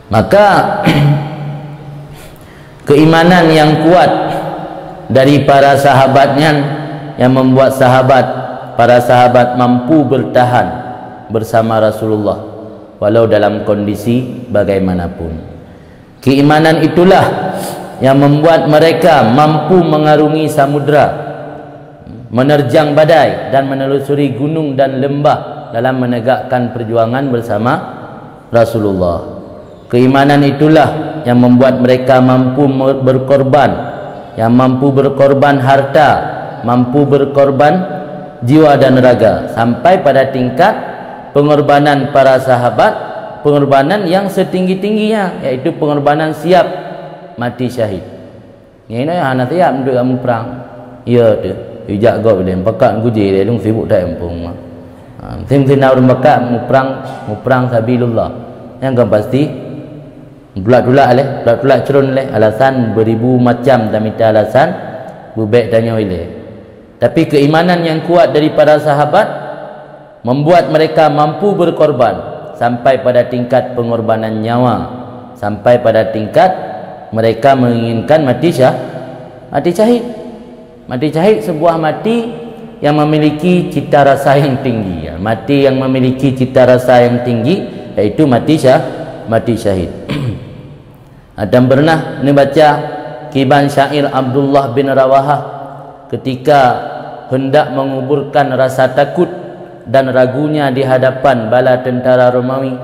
Maka keimanan yang kuat dari para sahabatnya yang membuat para sahabat mampu bertahan bersama Rasulullah walau dalam kondisi bagaimanapun. Keimanan itulah yang membuat mereka mampu mengarungi samudra, menerjang badai dan menelusuri gunung dan lembah dalam menegakkan perjuangan bersama Rasulullah. Keimanan itulah yang membuat mereka mampu berkorban, yang mampu berkorban harta, mampu berkorban jiwa dan raga, sampai pada tingkat pengorbanan para sahabat, pengorbanan yang setinggi-tingginya, yaitu pengorbanan siap mati syahid. Ini anak siap untuk kamu perang. Ya tu, ijak kau boleh pakat guji dia dong sibuk tak empung. Tim-tim orang pakat mu perang sabilullah. Yang kan pasti Dulak cerun leh alasan beribu macam tamita alasan bubek danyo ile. Tapi keimanan yang kuat dari para sahabat membuat mereka mampu berkorban sampai pada tingkat pengorbanan nyawa, sampai pada tingkat mereka menginginkan mati syahid. Mati syahid sebuah mati yang memiliki cita rasa yang tinggi, ya. Mati yang memiliki cita rasa yang tinggi yaitu mati syahid. Adam pernah ni baca kiban syair Abdullah bin Rawahah ketika hendak menguburkan rasa takut dan ragunya di hadapan bala tentara Romawi.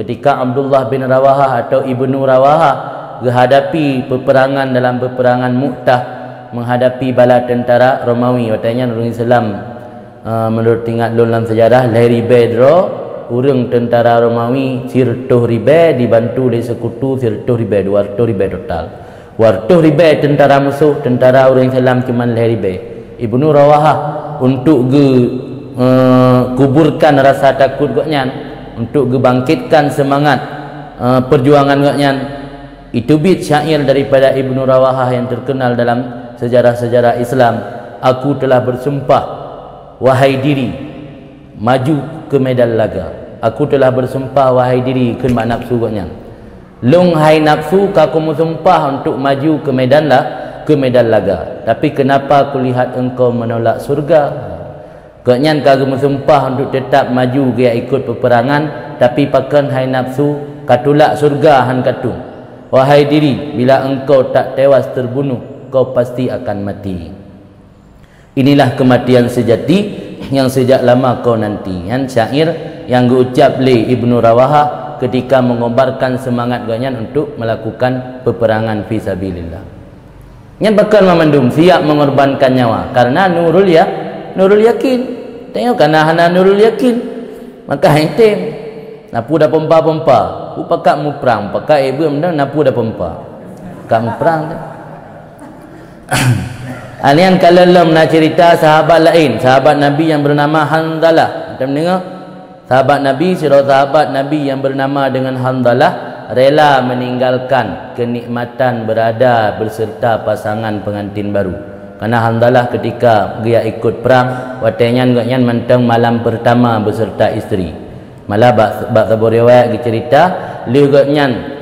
Ketika Abdullah bin Rawahah atau Ibnu Rawahah menghadapi peperangan dalam peperangan Mu'tah, menghadapi bala tentara Romawi, katanya Nabi Islam menurut tingkat dalam sejarah lahir bedro urang tentara Romawi sirtuh ribe dibantu oleh sekutu sirtuh ribe 200 ribe total. 200 ribe tentara musuh, tentara orang Islam cuma lahir ribe. Ibnu Rawahah untuk kuburkan rasa takut goknya, untuk gebangkitkan semangat perjuangan goknya, itu bit syair daripada Ibnu Rawahah yang terkenal dalam sejarah-sejarah Islam. Aku telah bersumpah wahai diri maju ke medan laga. Aku telah bersumpah wahai diri ke mak nafsu goknya. Long hai nafsu kamu sumpah untuk maju ke medan laga. Tapi kenapa aku lihat engkau menolak surga? Goknya kamu sumpah untuk tetap maju dia ikut peperangan, tapi pakan hai nafsu katulak surga han katung. Wahai diri, bila engkau tak tewas terbunuh, kau pasti akan mati. Inilah kematian sejati yang sejak lama kau nanti. Yang syair yang diucap oleh Ibnu Rawahah ketika mengobarkan semangat ganya untuk melakukan peperangan fi sabilillah. Yang bakal memandum siap mengorbankan nyawa karena nurul yakin. Tengok karena hana nurul yakin. Maka hintem napu dah pompa. Upakak mu perang, pakak ibu menang napu dah pompa. Kak mu perang. Anian kalau nak cerita sahabat lain, sahabat Nabi yang bernama Hanzalah. Kita mendengar sahabat Nabi, sahabat Nabi yang bernama dengan Hanzalah rela meninggalkan kenikmatan berada berserta pasangan pengantin baru. Karena Hanzalah ketika dia ikut perang, watenyan gaknyan mentang malam pertama beserta isteri. Malah bab riwayat cerita, liu gaknyan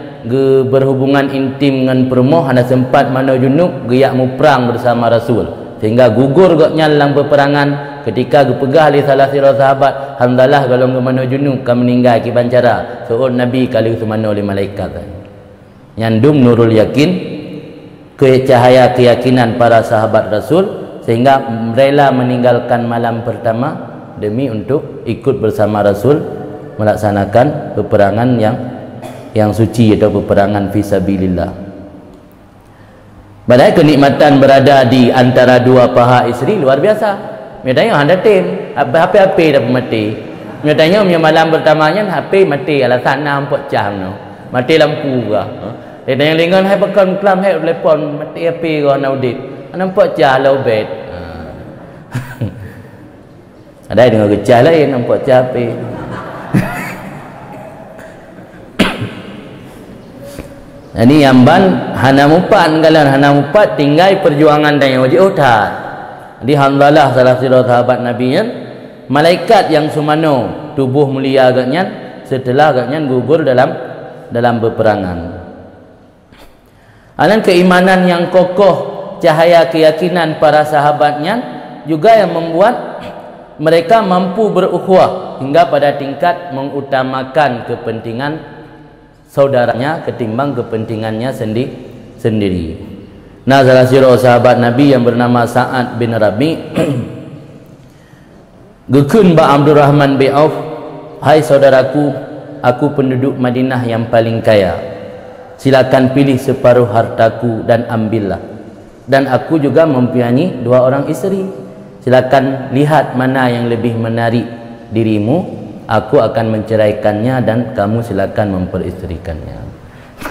berhubungan intim dengan perempuan hanya sempat mana junub giak mu perang bersama Rasul sehingga gugur gaknya dalam peperangan ketika gepegah li salah sira sahabat Hanzalah kalau ke mana junub kan meninggal ki bancara suruh Nabi kali semana oleh malaikat nyandung nurul yakin cahaya keyakinan para sahabat Rasul sehingga rela meninggalkan malam pertama demi untuk ikut bersama Rasul melaksanakan peperangan yang suci atau peperangan fisabilillah. Padahal kenikmatan berada di antara dua paha isteri luar biasa. Misalnya anda tim, HP dah mati. Misalnya malam pertamanya HP mati alasan nampak cah no. Mati lampu ke. Dia yang lingan hai pakai kelam hai telefon mati HP ke naudit. Nampak cah lau bed. Ada dengan kecah lain nampak cah HP. Ini yamban hana mupat kalan hana mupat tinggal perjuangan dan yang wajib utat. Di Hanzalah salah satu sahabat Nabi nya malaikat yang sumano tubuh mulia agaknya setelah agaknya gugur dalam peperangan. Anan keimanan yang kokoh, cahaya keyakinan para sahabatnya juga yang membuat mereka mampu berukhuwah hingga pada tingkat mengutamakan kepentingan saudaranya ketimbang kepentingannya sendiri. Nah, salah satu sahabat Nabi yang bernama Sa'ad bin Rabi gekun ba Abdurrahman bin Auf, hai saudaraku, aku penduduk Madinah yang paling kaya. Silakan pilih separuh hartaku dan ambillah. Dan aku juga mempunyai 2 orang isteri. Silakan lihat mana yang lebih menarik dirimu. Aku akan menceraikannya dan kamu silakan memperistrikannya.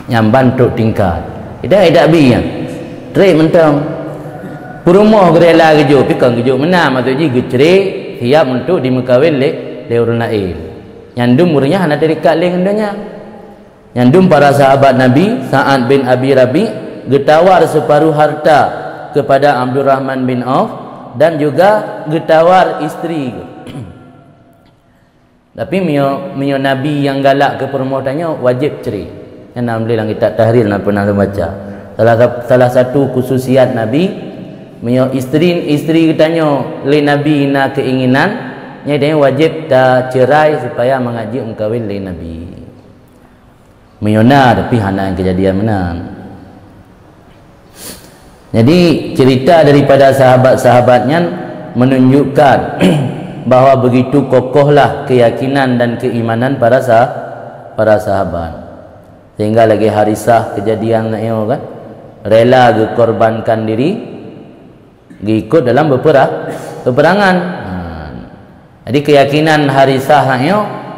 Nyamban tok tingkat. Tidak biang. Cerai mentang. Perumah gerela gejo, pikang gejo mana maksudnya gecerai siap untuk dimekawin le urun lain. Nyandum murnya hana terikat le ngendanya. Nyandum para sahabat Nabi Sa'ad bin Abi Rabi getawar separuh harta kepada Abdurrahman bin Auf dan juga getawar isteri. Tapi mio Nabi yang galak ke perempuannya wajib cerai. Yang alhamdulillah kita tahrir nak pernah baca. Salah satu khususiat Nabi mio isteri katanya le Nabi na keinginan nya dia wajib dah cerai supaya mengaji kawin le Nabi. Mio na tapi hana yang kejadian menang. Jadi cerita daripada sahabat-sahabatnya menunjukkan bahawa begitu kokohlah keyakinan dan keimanan para sahabat. Sehingga lagi Harisah kejadian kan rela dikorbankan diri ikut dalam peperangan. Jadi keyakinan Harisah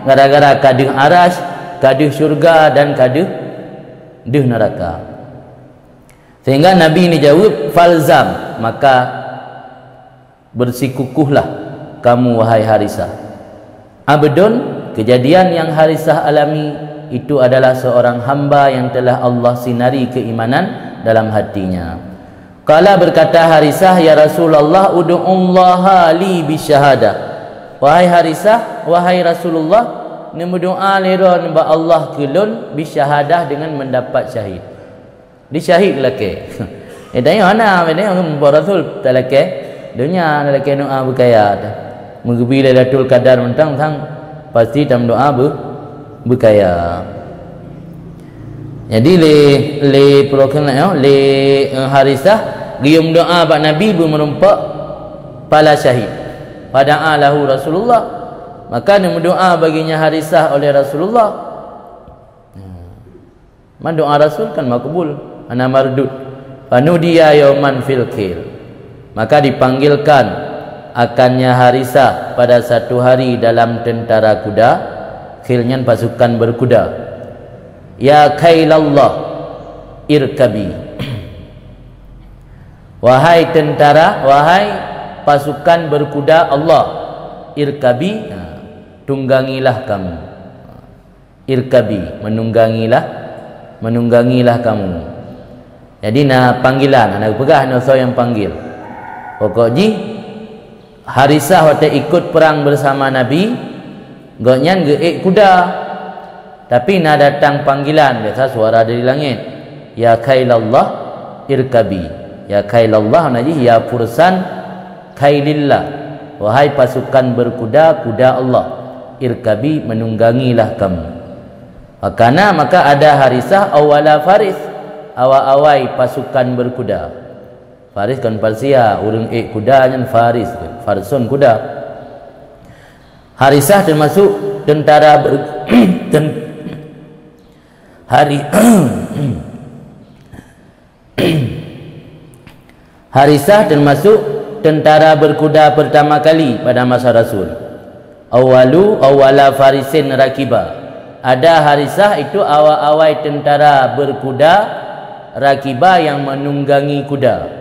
gara-gara kaduh aras, kaduh syurga dan kaduh neraka. Sehingga Nabi ini jawab falzam, maka bersikukuhlah kamu wahai Harisah. Abdun, kejadian yang Harisah alami itu adalah seorang hamba yang telah Allah sinari keimanan dalam hatinya. Kala berkata Harisah, ya Rasulullah, ud'ullaha li bisyahadah. Wahai Harisah, wahai Rasulullah, berdoa liron ba Allah kelun bisyahadah dengan mendapat syahid. Di syahid lelaki. Tanya mana Rasul lelaki? Dunia lelaki doa berkaya. Menggebi Lailatul Qadar mentang pasti dalam doa berkaya. Jadi le program le Harisah gium doa pak Nabi merumpak pala syahid. Pada alahu Rasulullah, maka dia berdoa baginya Harisah oleh Rasulullah. Man doa Rasul kan makbul, ana mardud. Fanudiya yauman fil khil, maka dipanggilkan akannya Harisah pada satu hari dalam tentara kuda. Khilnya pasukan berkuda. Ya khailallah irkabi, wahai tentara, wahai pasukan berkuda Allah, irkabi, tunggangilah kamu. Irkabi, menunggangilah kamu. Jadi na panggilan, nak pegah na so yang panggil. Pokoknya Harisah waktu ikut perang bersama Nabi, goknyan geek kuda. Tapi na datang panggilan, biasa suara dari langit. Ya khailallah irkabi. Ya khailallah naji ya fursan khailillah. Wahai pasukan berkuda, kuda Allah. Irkabi, menunggangilah kamu. Maka ada Harisah awala faris, awal-awai pasukan berkuda. Faris kan Parsia, urang kuda nyan faris, farsun kuda. Harisah termasuk tentara Harisah termasuk tentara berkuda pertama kali pada masa Rasul. Awala farisin rakiba. Ada Harisah itu awal-awal tentara berkuda rakiba yang menunggangi kuda.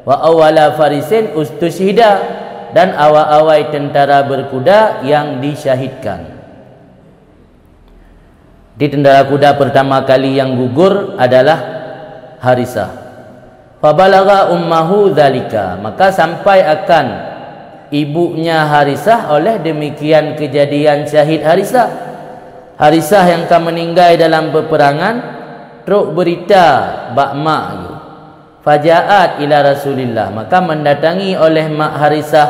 Wa awala farisin ustushhida, dan awal-awal tentara berkuda yang disyahidkan. Di tentara kuda pertama kali yang gugur adalah Harisah. Fabalagha ummahu dzalika, maka sampai akan ibunya Harisah oleh demikian kejadian syahid Harisah. Harisah yang akan meninggal dalam peperangan, truk berita bak mak itu. Fajaat ila Rasulillah, maka mendatangi oleh mak Harisah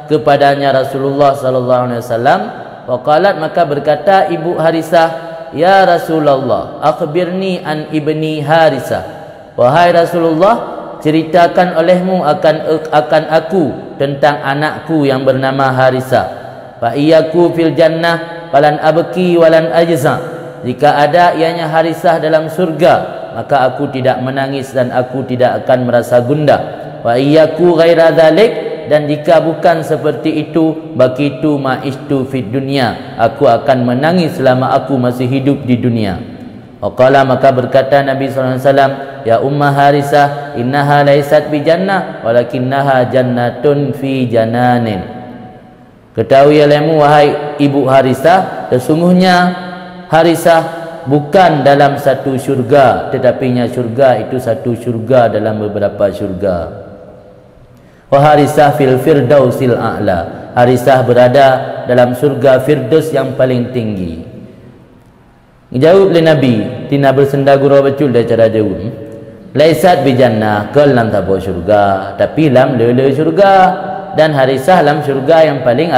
kepadanya Rasulullah sallallahu alaihi wasallam. Waqalat, maka berkata ibu Harisah, ya Rasulullah, akhbirni an ibni Harisah. Wahai Rasulullah, ceritakan olehmu akan aku tentang anakku yang bernama Harisah. Fa iyaku fil jannah falan abki walan ajza. Jika ada ianya Harisah dalam surga, maka aku tidak menangis dan aku tidak akan merasa gundah. Wa iyyaku ghaira dzalik, dan jika bukan seperti itu, bakitu ma'istu fid dunya, aku akan menangis selama aku masih hidup di dunia. Waqala, maka berkata Nabi sallallahu alaihi wasallam, ya umma Harisah, innaha laysat bi jannah walakinnaha jannatun fi jananin. Ketahui olehmu wahai ibu Harisah, sesungguhnya Harisah bukan dalam satu syurga, tetapinya syurga itu satu syurga dalam beberapa syurga. Wa Harisah fil firdausil a'la, Harisah berada dalam surga Firdaus yang paling tinggi. Jawab oleh Nabi, tina bersenda gurau betul dia cara jawab. Laisat bi jannah, kal lam tabo syurga, tapi lam lele syurga. Dan Harisah dalam syurga yang paling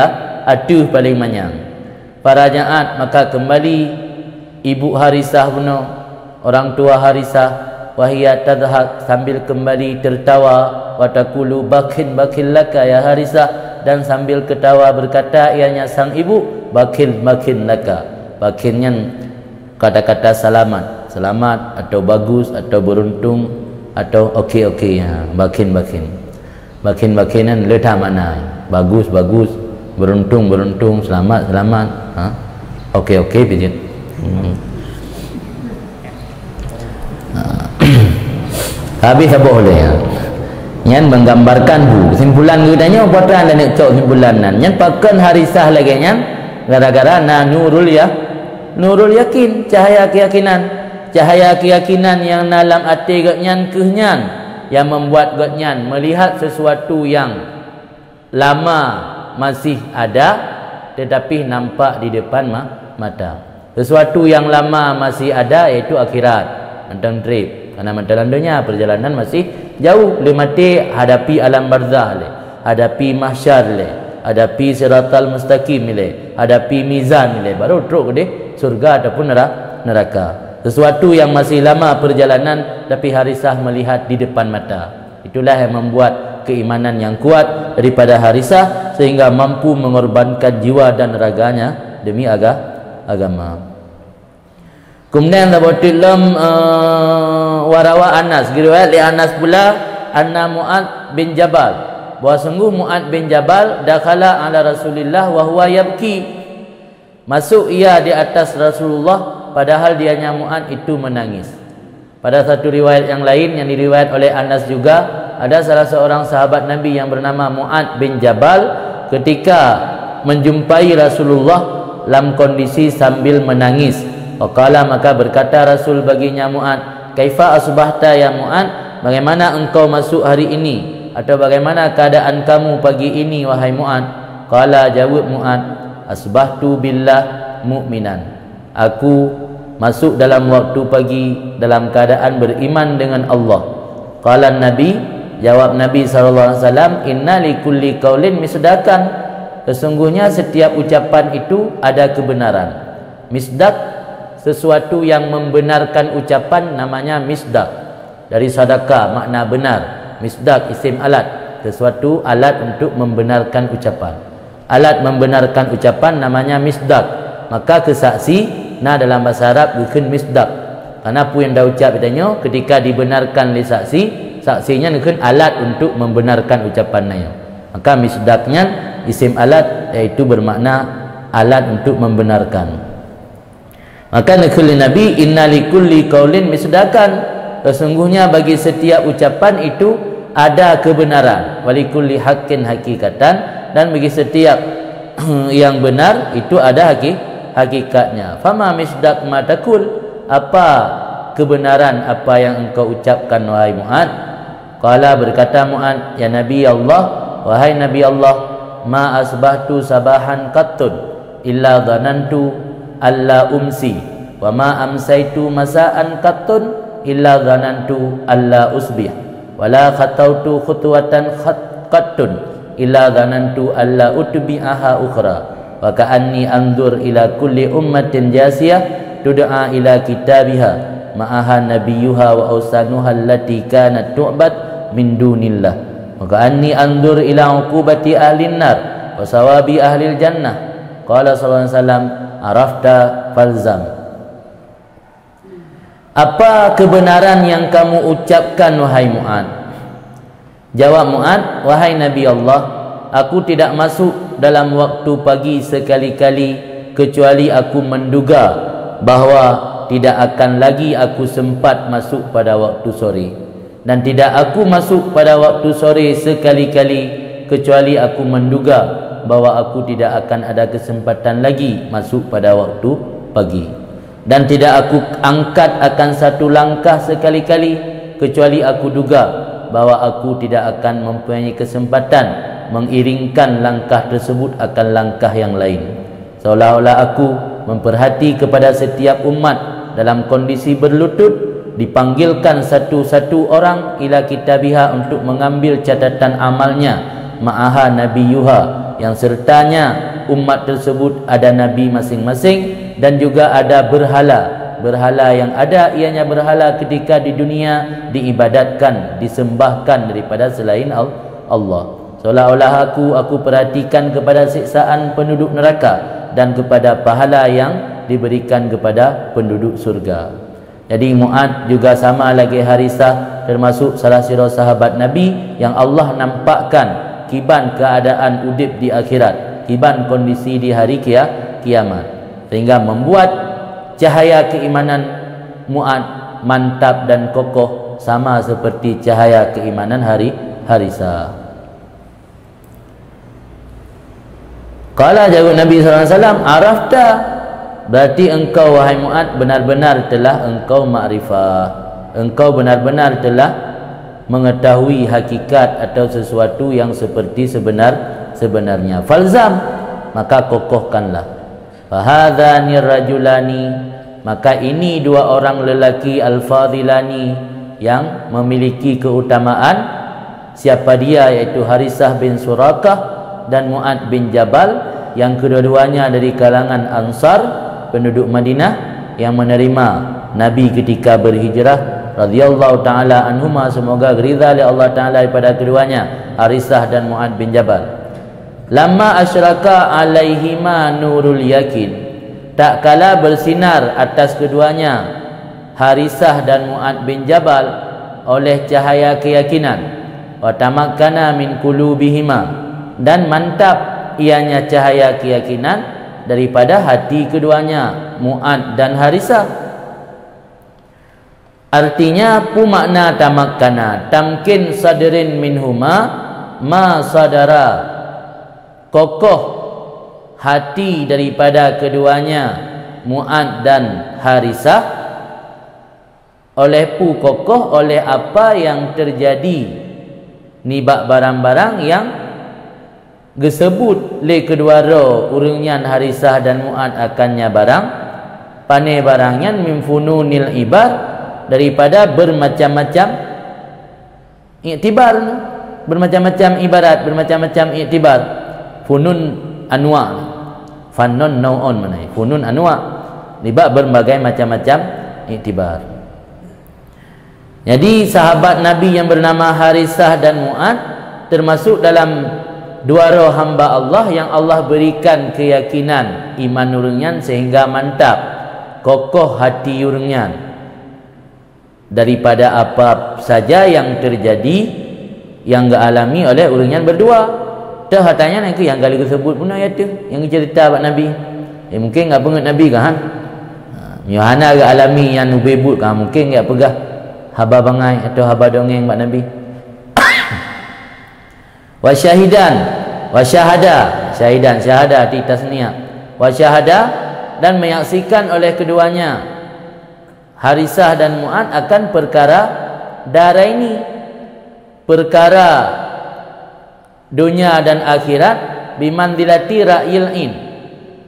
atuh, paling manyang. Para jemaat, maka kembali ibu Harisah bunuh, orang tua Harisah, wahia tadhak, sambil kembali tertawa, wa taqulu bakin laka ya Harisah, dan sambil ketawa berkata ianya sang ibu, bakin laka. Bakinnya kata-kata selamat atau bagus atau beruntung atau okey ya, bakin-bakinan letah mana, bagus, beruntung, selamat, okey bijit. Habis apa boleh ya? Nyan menggambarkan kesimpulan gudanya buatan dan nak cok kesimpulan nan. Nyan pakan Harisah lagi nyan gara-gara na nurul yakin, cahaya keyakinan yang dalam hati gotnyan kehnyan, yang membuat gotnyan melihat sesuatu yang lama masih ada tetapi nampak di depan mata. Sesuatu yang lama masih ada iaitu akhirat, tentang trip. Karena matalan dunia perjalanan masih jauh, le mati hadapi alam barzah le, hadapi mahsyar le, hadapi siratal mustaqim le, hadapi mizan le, baru truk ke surga ataupun neraka. Sesuatu yang masih lama perjalanan tapi Harisah melihat di depan mata. Itulah yang membuat keimanan yang kuat daripada Harisah sehingga mampu mengorbankan jiwa dan raganya demi agama. Kemudian dapatillam warawa Anas, riwayat li Anas pula anna Mu'ad bin Jabal, bahawa sungguh Mu'ad bin Jabal dakhala ala Rasulillah wa huwa yabki, masuk ia di atas Rasulullah padahal dianya Mu'ad itu menangis. Pada satu riwayat yang lain yang diriwayat oleh Anas juga, ada salah seorang sahabat Nabi yang bernama Mu'ad bin Jabal ketika menjumpai Rasulullah dalam kondisi sambil menangis. Waqala, maka berkata Rasul baginya Mu'ad, kaifa asbahta ya Mu'ad, bagaimana engkau masuk hari ini, atau bagaimana keadaan kamu pagi ini wahai Mu'ad? Qala, jawab Mu'ad, asbahtu billah mu'minan, aku masuk dalam waktu pagi dalam keadaan beriman dengan Allah. Qala Nabi, jawab Nabi SAW, inna likulli qaulin misdakan, sesungguhnya setiap ucapan itu ada kebenaran. Misdak, sesuatu yang membenarkan ucapan, namanya misdak. Dari sadaqah, makna benar. Misdak isim alat, sesuatu alat untuk membenarkan ucapan. Alat membenarkan ucapan namanya misdak. Maka kesaksi nah dalam bahasa Arab bukan misdak, karena apa yang dah ucap ditanya ketika dibenarkan oleh saksi, saksinya bukan alat untuk membenarkan ucapannya. Maka misdaknya isim alat, iaitu bermakna alat untuk membenarkan. Maka nakul Nabi, inna likulli qaulin misdakan, sesungguhnya bagi setiap ucapan itu ada kebenaran. Walikulli haqqin hakikatan, dan bagi setiap yang benar itu ada hakikatnya. Fama misdak ma takul, apa kebenaran apa yang engkau ucapkan wahai Mu'ad? Qala, berkata Mu'ad, ya Nabi Allah, wahai Nabi Allah, ma asbahtu sabahan qattun illa dhanantu alla umsi, wa ma amsaitu masaan qattun illa dhanantu alla usbih, wa la khatautu khutwatan qattun illa dhanantu alla utbi'aha ukhra, wa ka'anni anzur ila kulli ummatin jasiyah tud'a ila kitabiha ma'aha nabiyuha wa awsanuha allati kanat tu'bad min dunillah, wa ka'anni anzur ila uqubati ahlin nar wa sawabi ahlil jannah. Qala sallallahu alaihi wasallam, arafta falzam. Apa kebenaran yang kamu ucapkan wahai Mu'ad? Jawab Mu'ad, wahai Nabi Allah, aku tidak masuk dalam waktu pagi sekali-kali kecuali aku menduga bahawa tidak akan lagi aku sempat masuk pada waktu sore, dan tidak aku masuk pada waktu sore sekali-kali kecuali aku menduga bahwa aku tidak akan ada kesempatan lagi masuk pada waktu pagi, dan tidak aku angkat akan satu langkah sekali-kali kecuali aku duga bahwa aku tidak akan mempunyai kesempatan mengiringkan langkah tersebut akan langkah yang lain. Seolah-olah aku memperhati kepada setiap umat dalam kondisi berlutut, dipanggilkan satu-satu orang ila kitabiha untuk mengambil catatan amalnya, ma'aha nabiyuha, yang sertanya umat tersebut ada nabi masing-masing, dan juga ada berhala yang ada ianya berhala ketika di dunia diibadatkan, disembahkan daripada selain Allah. Seolah-olah aku perhatikan kepada siksaan penduduk neraka dan kepada pahala yang diberikan kepada penduduk surga. Jadi Mu'ad juga sama lagi Harisah, termasuk salah seorang sahabat Nabi yang Allah nampakkan kiban keadaan udip di akhirat, kiban kondisi di hari kiamat, sehingga membuat cahaya keimanan Mu'ad mantap dan kokoh sama seperti cahaya keimanan Harisah. Qala, jawab Nabi SAW, arafta, berarti engkau wahai Mu'ad benar-benar telah engkau ma'rifah, engkau benar-benar telah mengetahui hakikat atau sesuatu yang seperti sebenarnya. Falzam, maka kokohkanlah. Fahadhani rajulani, maka ini dua orang lelaki al-fadilani yang memiliki keutamaan. Siapa dia? Yaitu Harisah bin Surakah dan Mu'ad bin Jabal, yang kedua-duanya dari kalangan Ansar, penduduk Madinah yang menerima Nabi ketika berhijrah radhiyallahu taala anhuma, semoga ridha oleh Allah taala daripada keduanya, Harisah dan Mu'ad bin Jabal. Lamma asyraka alaihima nurul yakin, tak kala bersinar atas keduanya Harisah dan Mu'ad bin Jabal oleh cahaya keyakinan, wa tamakkana min qulubihima, dan mantap ianya cahaya keyakinan daripada hati keduanya Mu'ad dan Harisah. Artinya pu makna tamakkana, tamkin sadrin minhuma ma sadara, kokoh hati daripada keduanya Mu'ad dan Harisah, oleh pu kokoh oleh apa yang terjadi nibak barang-barang yang disebut le kedua ro urungian Harisah dan Mu'ad akannya barang pane barangnya min fununil ibar, daripada bermacam-macam iktibar, bermacam-macam ibarat, bermacam-macam iktibar. Funun anwa, fanun nau'un mana funun anwa, nibak berbagai macam-macam iktibar. Jadi sahabat Nabi yang bernama Harisah dan Mu'ad termasuk dalam dua roh hamba Allah yang Allah berikan keyakinan iman urungian sehingga mantap kokoh hati urungian daripada apa saja yang terjadi yang dialami oleh urungian berdua. Dah hatanya nak yang kali disebut pun ayat tu yang cerita abad Nabi. Mungkin enggak pengat Nabi kan? Yohana agak alami yang nubebut kan, mungkin enggak pegah haba bangai atau haba dongeng abad Nabi. Wa syahidan wa syahada, syahidan syahada di tasniah, wa syahada, dan menyaksikan oleh keduanya Harisah dan Mu'ad akan perkara darah ini, perkara dunia dan akhirat, bimanzilati ra'il in,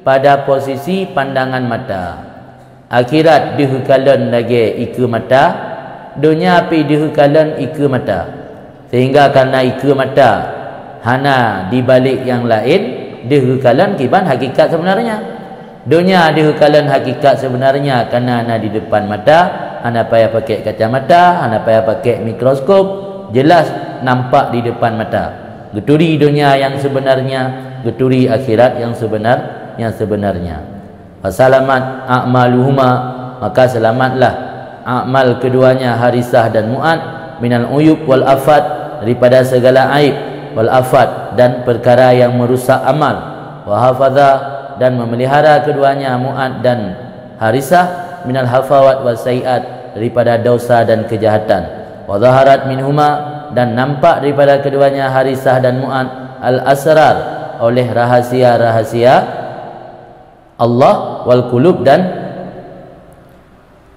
pada posisi pandangan mata. Akhirat dihukalan lagi iku mata, dunia pi dihukalan iku mata, sehingga karena iku mata hana di balik yang lain dihukalan kiban hakikat sebenarnya. Dunia dihukalan hakikat sebenarnya karena hana di depan mata, hana payah pakai kacamata, hana payah pakai mikroskop, jelas nampak di depan mata. Geturi dunia yang sebenarnya, geturi akhirat yang sebenarnya. Fasalamat a'maluhuma, maka selamatlah amal keduanya Harisah dan Mu'ad minal uyub wal afat, daripada segala aib, wal afat, dan perkara yang merusak amal. Wa hafadha, dan memelihara keduanya Mu'ad dan Harisah minal hafawat wa sayiat, daripada dosa dan kejahatan. Wa zaharat minhuma, dan nampak daripada keduanya Harisah dan Mu'ad al-asrar, oleh rahasia-rahasia Allah, wal qulub, dan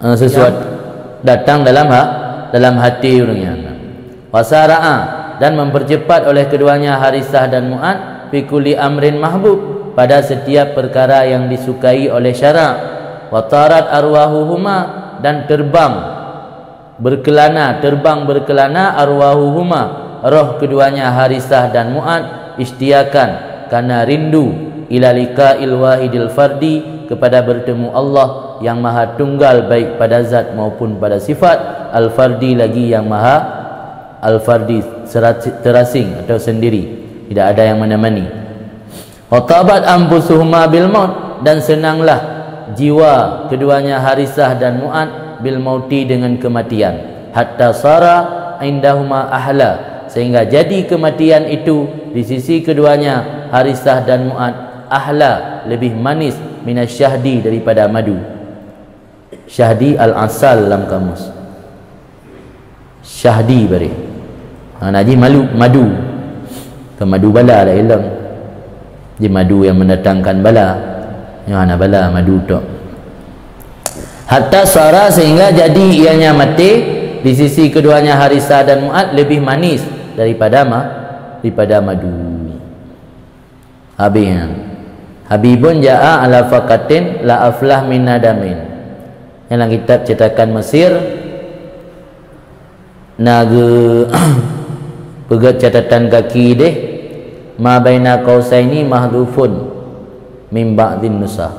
sesuatu datang dalam hati orangnya. Wasara'a, dan mempercepat oleh keduanya Harisah dan Mu'ad fi kulli amrin mahbub, pada setiap perkara yang disukai oleh syarak. Wa tarat arwahuhuma, dan terbang berkelana arwahuhuma, roh keduanya Harisah dan Mu'ad istiakan karena rindu ila liqa'il wahidil fardi, kepada bertemu Allah yang maha tunggal, baik pada zat maupun pada sifat. Al-fardi lagi yang maha al-fardi, terasing atau sendiri, tidak ada yang menemani. Wa tabat anfusuhuma bil maut, dan senanglah jiwa keduanya Harisah dan Mu'ad bil mauti, dengan kematian. Hatta sara indahuma ahla, sehingga jadi kematian itu di sisi keduanya Harisah dan Mu'ad ahla, lebih manis, minasyahdi, daripada madu. Syahdi al-asal dalam kamus, syahdi bari naji madu ke madu bala dah hilang, di madu yang mendatangkan bala, yang ana bala madu tok. Hatta sara, sehingga jadi ianya mati di sisi keduanya Harisah dan Mu'ad lebih manis daripada madu. Habibun ja'a ala faqatin la aflah min nadamin. Dalam kitab cetakan Mesir, naga pegat catatan kaki deh, ma baina qausaini mahdhufun min ba'dhin nusah.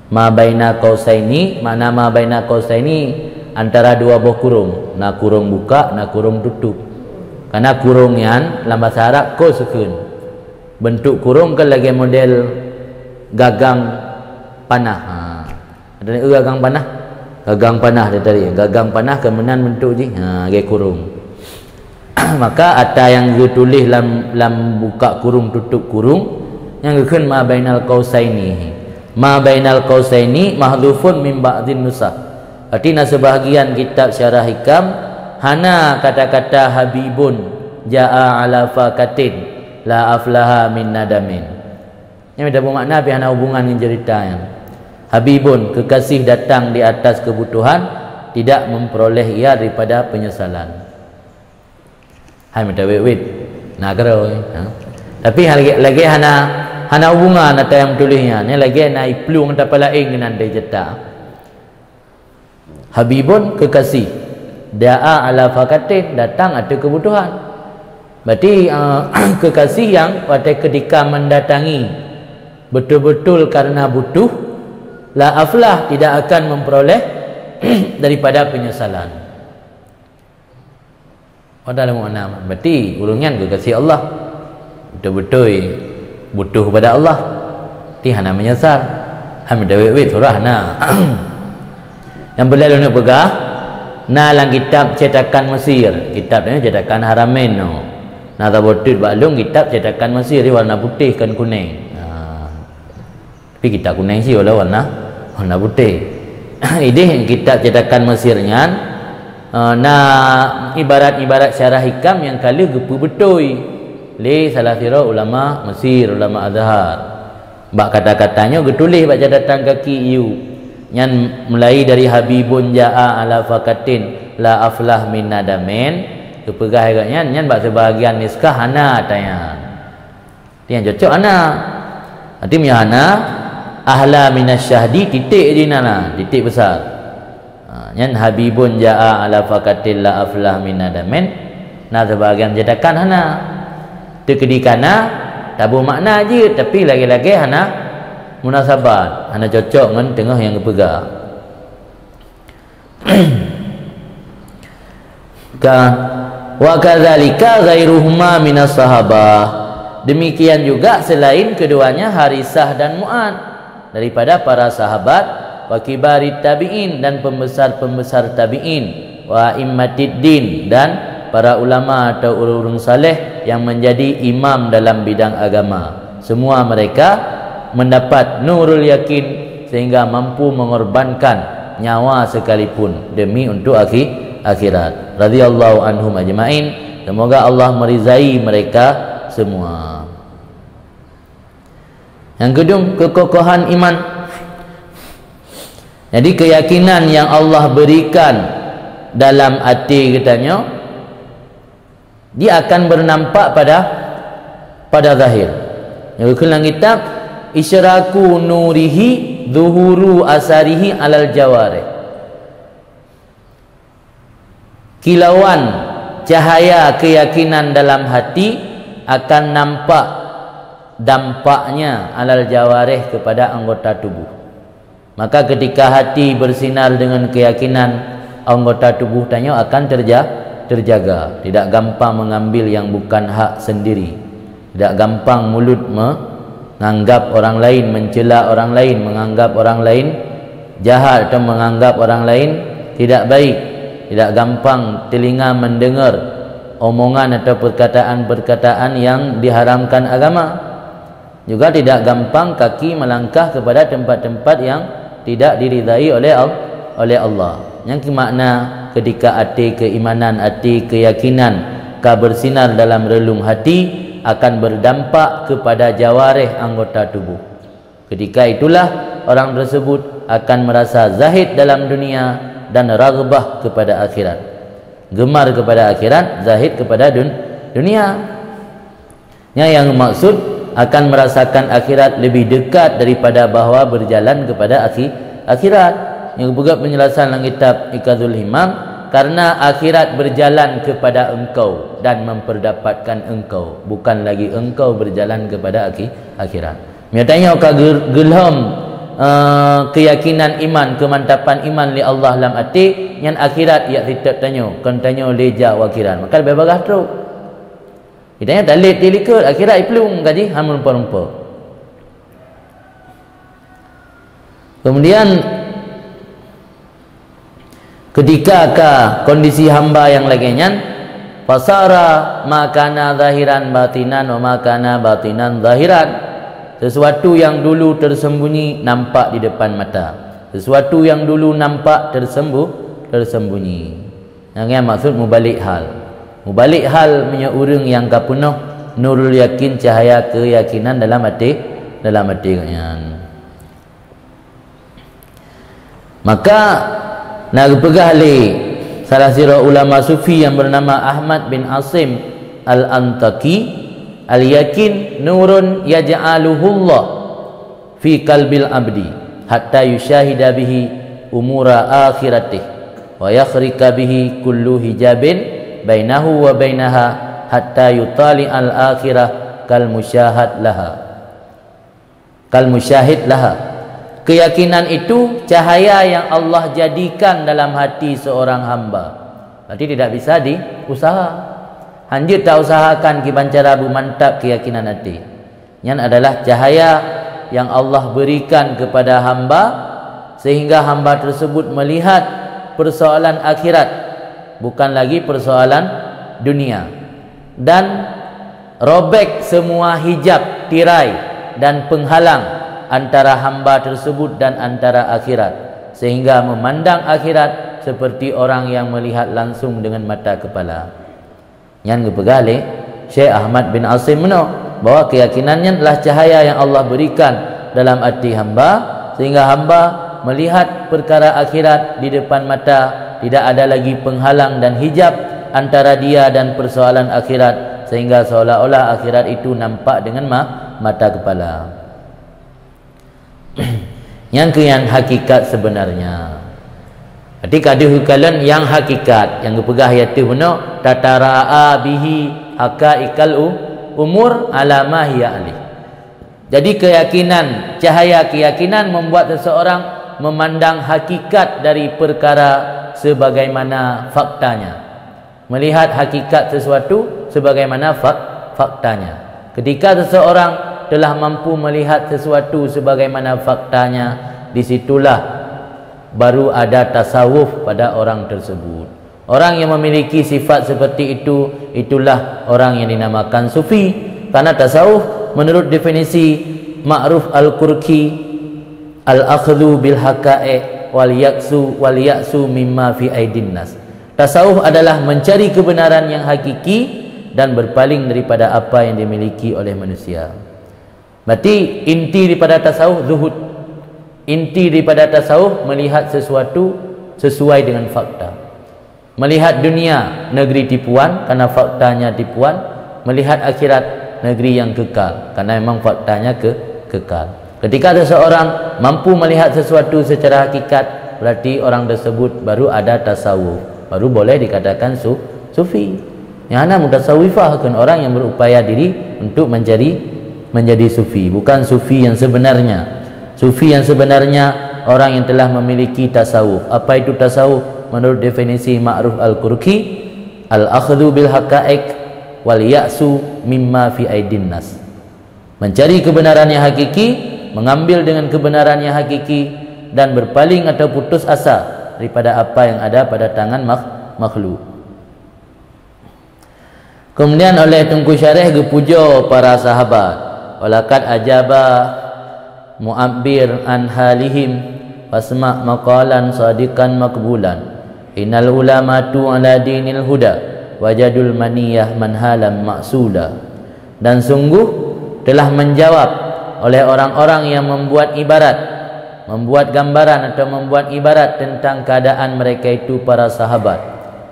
Ma baina qausaini, mana ma baina qausaini, antara dua buah kurung, na kurung buka, na kurung tutup. Karena kurung yang dalam bahasa Arab qausukun, bentuk kurung kan lagi model gagang panah. Ada ni gagang panah. Gagang panah dia tadi. Gagang panah kemudian bentuk je. Dia kurung. Maka ada yang dia tulis lam buka kurung tutup kurung yang keun ma bainal qausaini. Ma bainal qausaini mahdhufun min ba'dhin nusakh. Artinya sebahagian kitab syarah hikam hana kata-kata habibun jaa ala fakatin la aflaha min nadamin. Ini ada bermakna tapi hana hubungan dengan ceritanya. Habibun, kekasih datang di atas kebutuhan, tidak memperoleh ia daripada penyesalan. Hai minta wait nak kero. Tapi lagi hana hubungan atau yang tulisnya. Ni lagi naik pelung tak palaing dengan dia cetak. Habibun, kekasih daa ala fakatin, datang ada kebutuhan. Berarti kekasih yang pada ketika mendatangi betul-betul karena butuh, la aflah, tidak akan memperoleh daripada penyesalan. Pada makna berarti ulungan kekasih Allah betul-betul butuh kepada Allah, ti hana menyesal. Hamid dawit surah na. Yang berlalu nak pegang dalam kitab cetakan Mesir, kitab ni cetakan Haramain no. Nah tabotut balung kitab cetakan Mesir warna putih kan kuning. Tapi kitab kuning sih warna putih. Ini kitab cetakan Mesirnya ibarat-ibarat syarah hikam yang kali gepu betoi li salafira ulama Mesir, ulama Azhar. Bak kata-katanya getulis baca datang kaki iu yang mulai dari habibun jaa ala fakatin la aflah min nadamin kepegah agaknya nyan bak sebahagian niskah hana tanya. Dia yang cocok hana. Nanti punya hana ahla minasyahdi titik je nana, titik besar. Nyan habibun jaa ala fakatil la aflah min nadamin. Nah sebahagian cetakan hana. Tu kedikana tabu makna je tapi lagi-lagi hana munasabat, hana cocok dengan tengah yang kepegang. Wa kadzalika ghairuhuma minas sahabah. Demikian juga selain keduanya Harisah dan Mu'ad daripada para sahabat, wa kibarit tabi'in dan pembesar-pembesar tabi'in, wa immatiddin dan para ulama atau ulun saleh yang menjadi imam dalam bidang agama. Semua mereka mendapat nurul yakin sehingga mampu mengorbankan nyawa sekalipun demi untuk akhirat. Radhiyallahu anhum ajma'in. Semoga Allah meridai mereka semua. Yang kedua, kekokohan iman. Jadi keyakinan yang Allah berikan dalam hati katanya, dia akan bernampak pada zahir. Yang kedua kitab isyraku nurihi zuhuru asarihi alal jawarih. Kilauan cahaya keyakinan dalam hati akan nampak dampaknya alal jawarih kepada anggota tubuh. Maka ketika hati bersinar dengan keyakinan, anggota tubuh tanya akan terjaga, tidak gampang mengambil yang bukan hak sendiri, tidak gampang mulut menganggap orang lain, mencela orang lain, menganggap orang lain jahat atau menganggap orang lain tidak baik, tidak gampang telinga mendengar omongan atau perkataan-perkataan yang diharamkan agama, juga tidak gampang kaki melangkah kepada tempat-tempat yang tidak diridai oleh Allah. Yang makna ketika hati keimanan, hati keyakinan bersinar dalam relung hati akan berdampak kepada jawarih anggota tubuh. Ketika itulah orang tersebut akan merasa zahid dalam dunia dan raghbah kepada akhirat, gemar kepada akhirat, zahid kepada dunia. Yang maksud akan merasakan akhirat lebih dekat daripada bahawa berjalan kepada akhirat. Yang juga penjelasan dalam kitab Iqazul Himam, karena akhirat berjalan kepada engkau dan memperdapatkan engkau, bukan lagi engkau berjalan kepada akhirat. Nyatanya ka gelham keyakinan iman, kemantapan iman li Allah lam ati yang akhirat ya tidak tanya, kan tanya leja wakiran. Maka lebih bagus teruk. Kitanya tak late dilikut akhirat pelung gaji hamun rupa-rupa. Kemudian ketika kondisi hamba yang lainnya, fasara makana zahiran batinan wa makana batinan zahiran, sesuatu yang dulu tersembunyi nampak di depan mata, sesuatu yang dulu nampak tersembunyi. Yang maksud mubalik hal. Mubalik hal punya urang yang kapunuh nurul yakin, cahaya keyakinan dalam hati kalian. Maka nak pegah le salah sirah ulama sufi yang bernama Ahmad bin Asim Al-Antaki, al-yakin nurun yaj'aluhullah fi qalbil abdi hatta yushahida bihi umura akhiratih wa yakhrika bihi kullu hijabin bainahu wa bainaha hatta yutali al-akhirah kal musyahid laha. Keyakinan itu cahaya yang Allah jadikan dalam hati seorang hamba. Berarti tidak bisa diusaha. Hanjir tak usahakan ki pancara bu mantap keyakinan hati. Yang adalah cahaya yang Allah berikan kepada hamba sehingga hamba tersebut melihat persoalan akhirat, bukan lagi persoalan dunia, dan robek semua hijab, tirai dan penghalang antara hamba tersebut dan antara akhirat, sehingga memandang akhirat seperti orang yang melihat langsung dengan mata kepala. Yang kepegale Syekh Ahmad bin Asim bahwa keyakinannya adalah cahaya yang Allah berikan dalam hati hamba sehingga hamba melihat perkara akhirat di depan mata, tidak ada lagi penghalang dan hijab antara dia dan persoalan akhirat, sehingga seolah-olah akhirat itu nampak dengan mata kepala. Yang hakikat sebenarnya. Jadi kaduhukalan yang hakikat yang kepegah yaitu benar tatara'a bihi haqaiqal umur ala ma hiya alih. Jadi keyakinan, cahaya keyakinan membuat seseorang memandang hakikat dari perkara sebagaimana faktanya. Melihat hakikat sesuatu sebagaimana faktanya. Ketika seseorang telah mampu melihat sesuatu sebagaimana faktanya, disitulah baru ada tasawuf pada orang tersebut. Orang yang memiliki sifat seperti itu, itulah orang yang dinamakan sufi. Karena tasawuf menurut definisi Ma'ruf Al-Qurki, al-akhdhu bil haqa'iq wal ya'su mimma fi aidin nas. Tasawuf adalah mencari kebenaran yang hakiki dan berpaling daripada apa yang dimiliki oleh manusia. Berarti inti daripada tasawuf zuhud. Inti daripada tasawuf melihat sesuatu sesuai dengan fakta. Melihat dunia negeri tipuan karena faktanya tipuan, melihat akhirat negeri yang kekal karena memang faktanya kekal. Ketika seseorang mampu melihat sesuatu secara hakikat, berarti orang tersebut baru ada tasawuf, baru boleh dikatakan sufi. Yang ana mutasawwifah kan orang yang berupaya diri untuk menjadi sufi, bukan sufi yang sebenarnya. Sufi yang sebenarnya orang yang telah memiliki tasawuf. Apa itu tasawuf? Menurut definisi Ma'ruf Al-Qurki, al-akhdhu bil haqa'iq wal ya'su mimma fi aidin nas. Mencari kebenaran yang hakiki, mengambil dengan kebenaran yang hakiki, dan berpaling atau putus asa daripada apa yang ada pada tangan makhluk. Kemudian oleh Tengku Syarih gepuja para sahabat. Walaqad ajaba mu'abbir an halihim fasma' maqalan sadiqan maqbulan innal ulamatu ala dinil huda wajadul maniyah manhalam ma'suda. Dan sungguh telah menjawab oleh orang-orang yang membuat ibarat, membuat gambaran atau membuat ibarat tentang keadaan mereka itu para sahabat.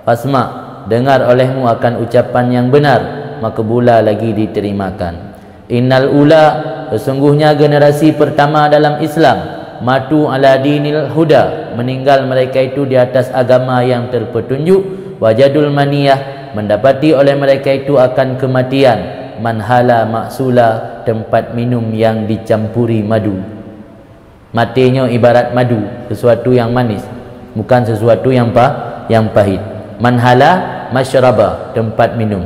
Fasma', dengar olehmu akan ucapan yang benar, maqbula lagi diterimakan. Innal ula, sesungguhnya generasi pertama dalam Islam, matu ala dinil huda, meninggal mereka itu di atas agama yang terpetunjuk. Wajadul maniyah, mendapati oleh mereka itu akan kematian. Manhala maksula, tempat minum yang dicampuri madu. Matinya ibarat madu, sesuatu yang manis, bukan sesuatu yang pahit. Manhala masyraba, tempat minum.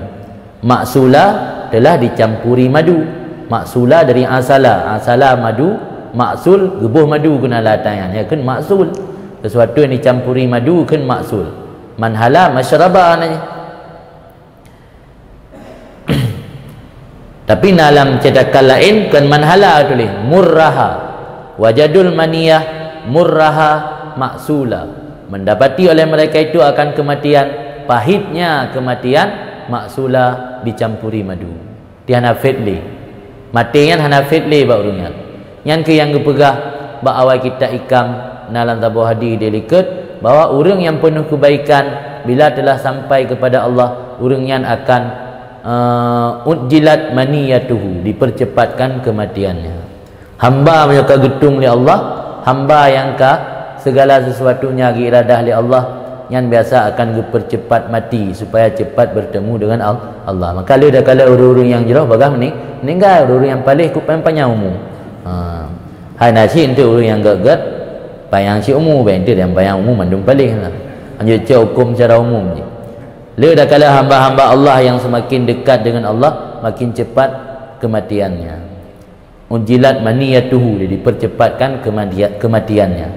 Maksula telah dicampuri madu. Maksula dari asala, asala madu, maksul gebuh madu guna latayan ya kan maksul sesuatu yang dicampuri madu kan maksul man hala masyraba nanya. Tapi dalam cetakan lain kan man hala tulis murraha wajadul maniyah murraha maksula, mendapati oleh mereka itu akan kematian, pahitnya kematian, maksula dicampuri madu. Di hanafidli mati yang hanafidli bak urungan yang ke yang gepegah bak awal kita ikam dalam tabuh hadis delikat bahawa orang yang penuh kebaikan bila telah sampai kepada Allah orang yang akan ujilat maniyatuhu, dipercepatkan kematiannya. Hamba yang ka getung li Allah, hamba yang ka segala sesuatunya gi iradah li Allah yang biasa akan dipercepat mati supaya cepat bertemu dengan Allah. Maka dia dah kala urung-urung yang jeroh bagah meninggal, urung yang paling panjang umur. Hai nasi itu urung yang gagat panjang si umur, bentir yang panjang umur mandung paling lah. Anjur hukum secara umum je. Dia dah kala hamba-hamba Allah yang semakin dekat dengan Allah makin cepat kematiannya. Unjilat maniyatuhu, dia dipercepatkan kematiannya.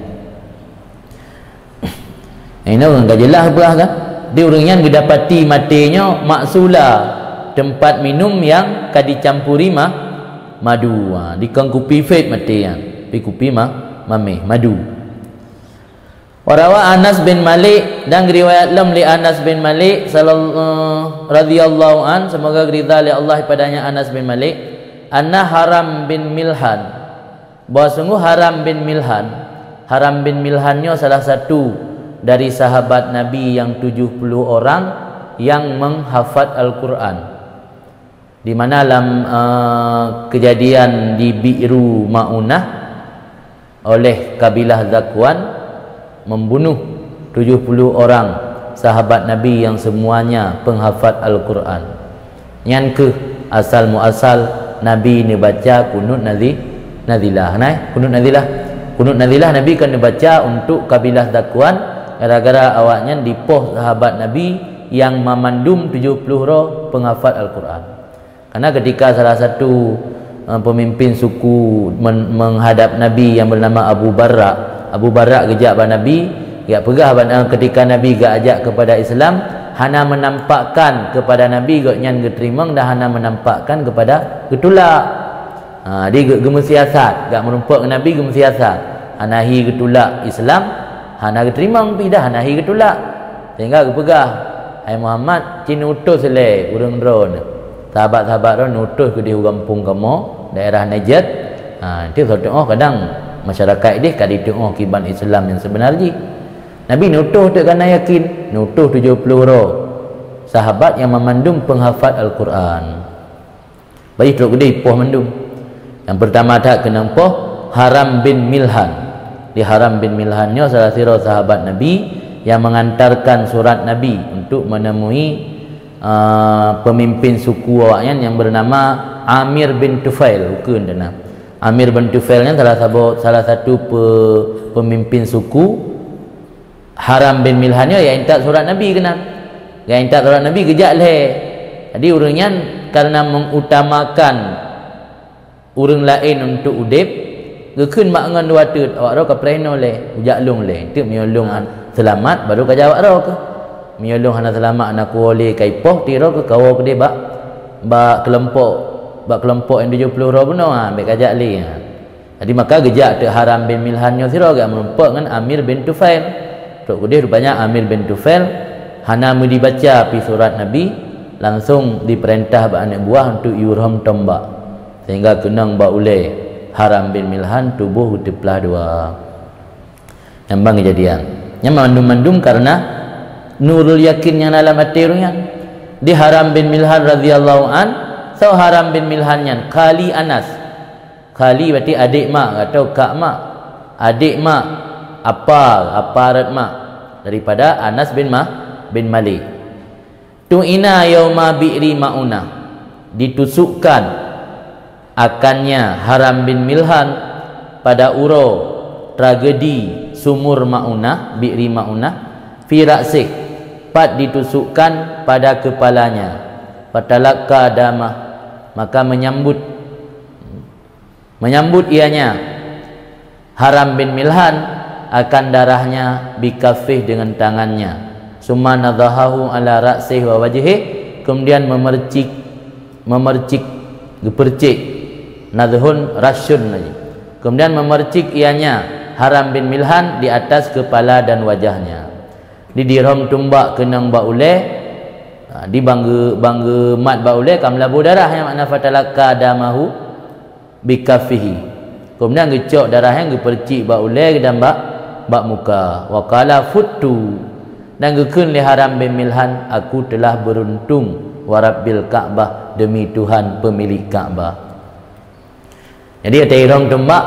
Ini orang tak jelas berah kan? Dia orang yang didapati matinya maksula, tempat minum yang dicampuri madu. Di kang kupi fit mati yang. Pi kupi mameh madu. Warawa Anas bin Malik dan riwayat lam li Anas bin Malik radhiyallahu an, semoga ridha li Allah padanya Anas bin Malik, anna Haram bin Milhan, bahawa sungguh Haram bin Milhannya salah satu dari sahabat Nabi yang 70 orang yang menghafal Al-Quran, di mana dalam kejadian di Bi'ru Ma'unah oleh kabilah Zakwan membunuh 70 orang sahabat Nabi yang semuanya penghafal Al-Quran. Yang ke asal muasal Nabi ni baca kunut nazilah. Kunut nazilah Nabi kan dibaca untuk kabilah Zakwan gara-gara awaknya dipoh sahabat Nabi yang memandum 70 orang penghafal Al-Quran. Karena ketika salah satu pemimpin suku menghadap Nabi yang bernama Abu Barrak gejak pada Nabi, gak pegah ketika Nabi gak ajak kepada Islam, hana menampakkan kepada Nabi gak nyan geterimang dah hana menampakkan kepada getulak. Dia gemu siasat, gak merumpak ke Nabi gemu siasat. Hanahi getulak Islam, hana geterimang pi dah hanahi getulak. Sehingga gepegah, hai Muhammad cin utus le urang drone. Sahabat-sahabat ron utus ke di kampung kamu daerah Najd. Itu satu kadang masyarakat ini kadi tengok kiban Islam yang sebenarnya. Nabi nutuh tak kena yakin, nutuh 70 orang sahabat yang memandung penghafal Al-Quran. Baik teruk gede poh mandum. Yang pertama tak kena poh Haram bin Milhan. Di Haram bin Milhannya salah satu sahabat Nabi yang mengantarkan surat Nabi untuk menemui pemimpin suku awaknya yang bernama Amir bin Tufail. Bukan nama Amir bin Tufailnya salah satu pemimpin suku. Haram bin Milhannya yang minta surat Nabi kenal. Yang minta surat Nabi kejak leh. Jadi orangnya karena mengutamakan orang lain untuk udip, gekun mak ngan dua tut awak ro ka pleno leh, ujak long leh. Tu miolong selamat baru ka jawab ro ke. Miolong hana selamat nak kuole kai poh ti ro ke kawo ke dia ba kelompok yang 70 orang benar ambil kajak li. Jadi maka gejak tu Haram bin Milhannya sira gak merumpak dengan Amir bin Tufail. Tok gede rupanya Amir bin Tufail hana mu dibaca pi surat Nabi langsung diperintah ba anak buah untuk yurham tombak sehingga kenang ba ule Haram bin Milhan tubuh diplah dua. Yang bang kejadian. Yang mandum-mandum karena nurul yakin yang dalam hati orangnya. Di Haram bin Milhan radhiyallahu an, so Haram bin Milhannya Khali Anas. Khali berarti adik mak atau kak mak. Adik mak aparat mak daripada Anas bin Malik. Tu'ina yauma bi'ri ma'unah, ditusukkan akannya Haram bin Milhan pada uro tragedi sumur Ma'unah, bi'ri Ma'unah, fi ra'sih, pat ditusukkan pada kepalanya. Fatalaqqa damah, maka menyambut ianya Haram bin Milhan akan darahnya bikafih dengan tangannya. Summa nadhahu ala ra'sihi wa wajhihi, kemudian memercik gepercik, nadhun rasyun lagi. Kemudian memercik ianya Haram bin Milhan di atas kepala dan wajahnya. Di dirham tumbak kenang bauleh, di bangga mat bauleh kamlabu darah yang makna fatalaka damahu bikafihi. Kemudian gecok darahnya gepercik bauleh dan bak muka. Wa qala futtu, dan gekeun li Haram bin Milhan, aku telah beruntung warabbil Ka'bah, demi Tuhan pemilik Ka'bah. Jadi ada irong tumbak,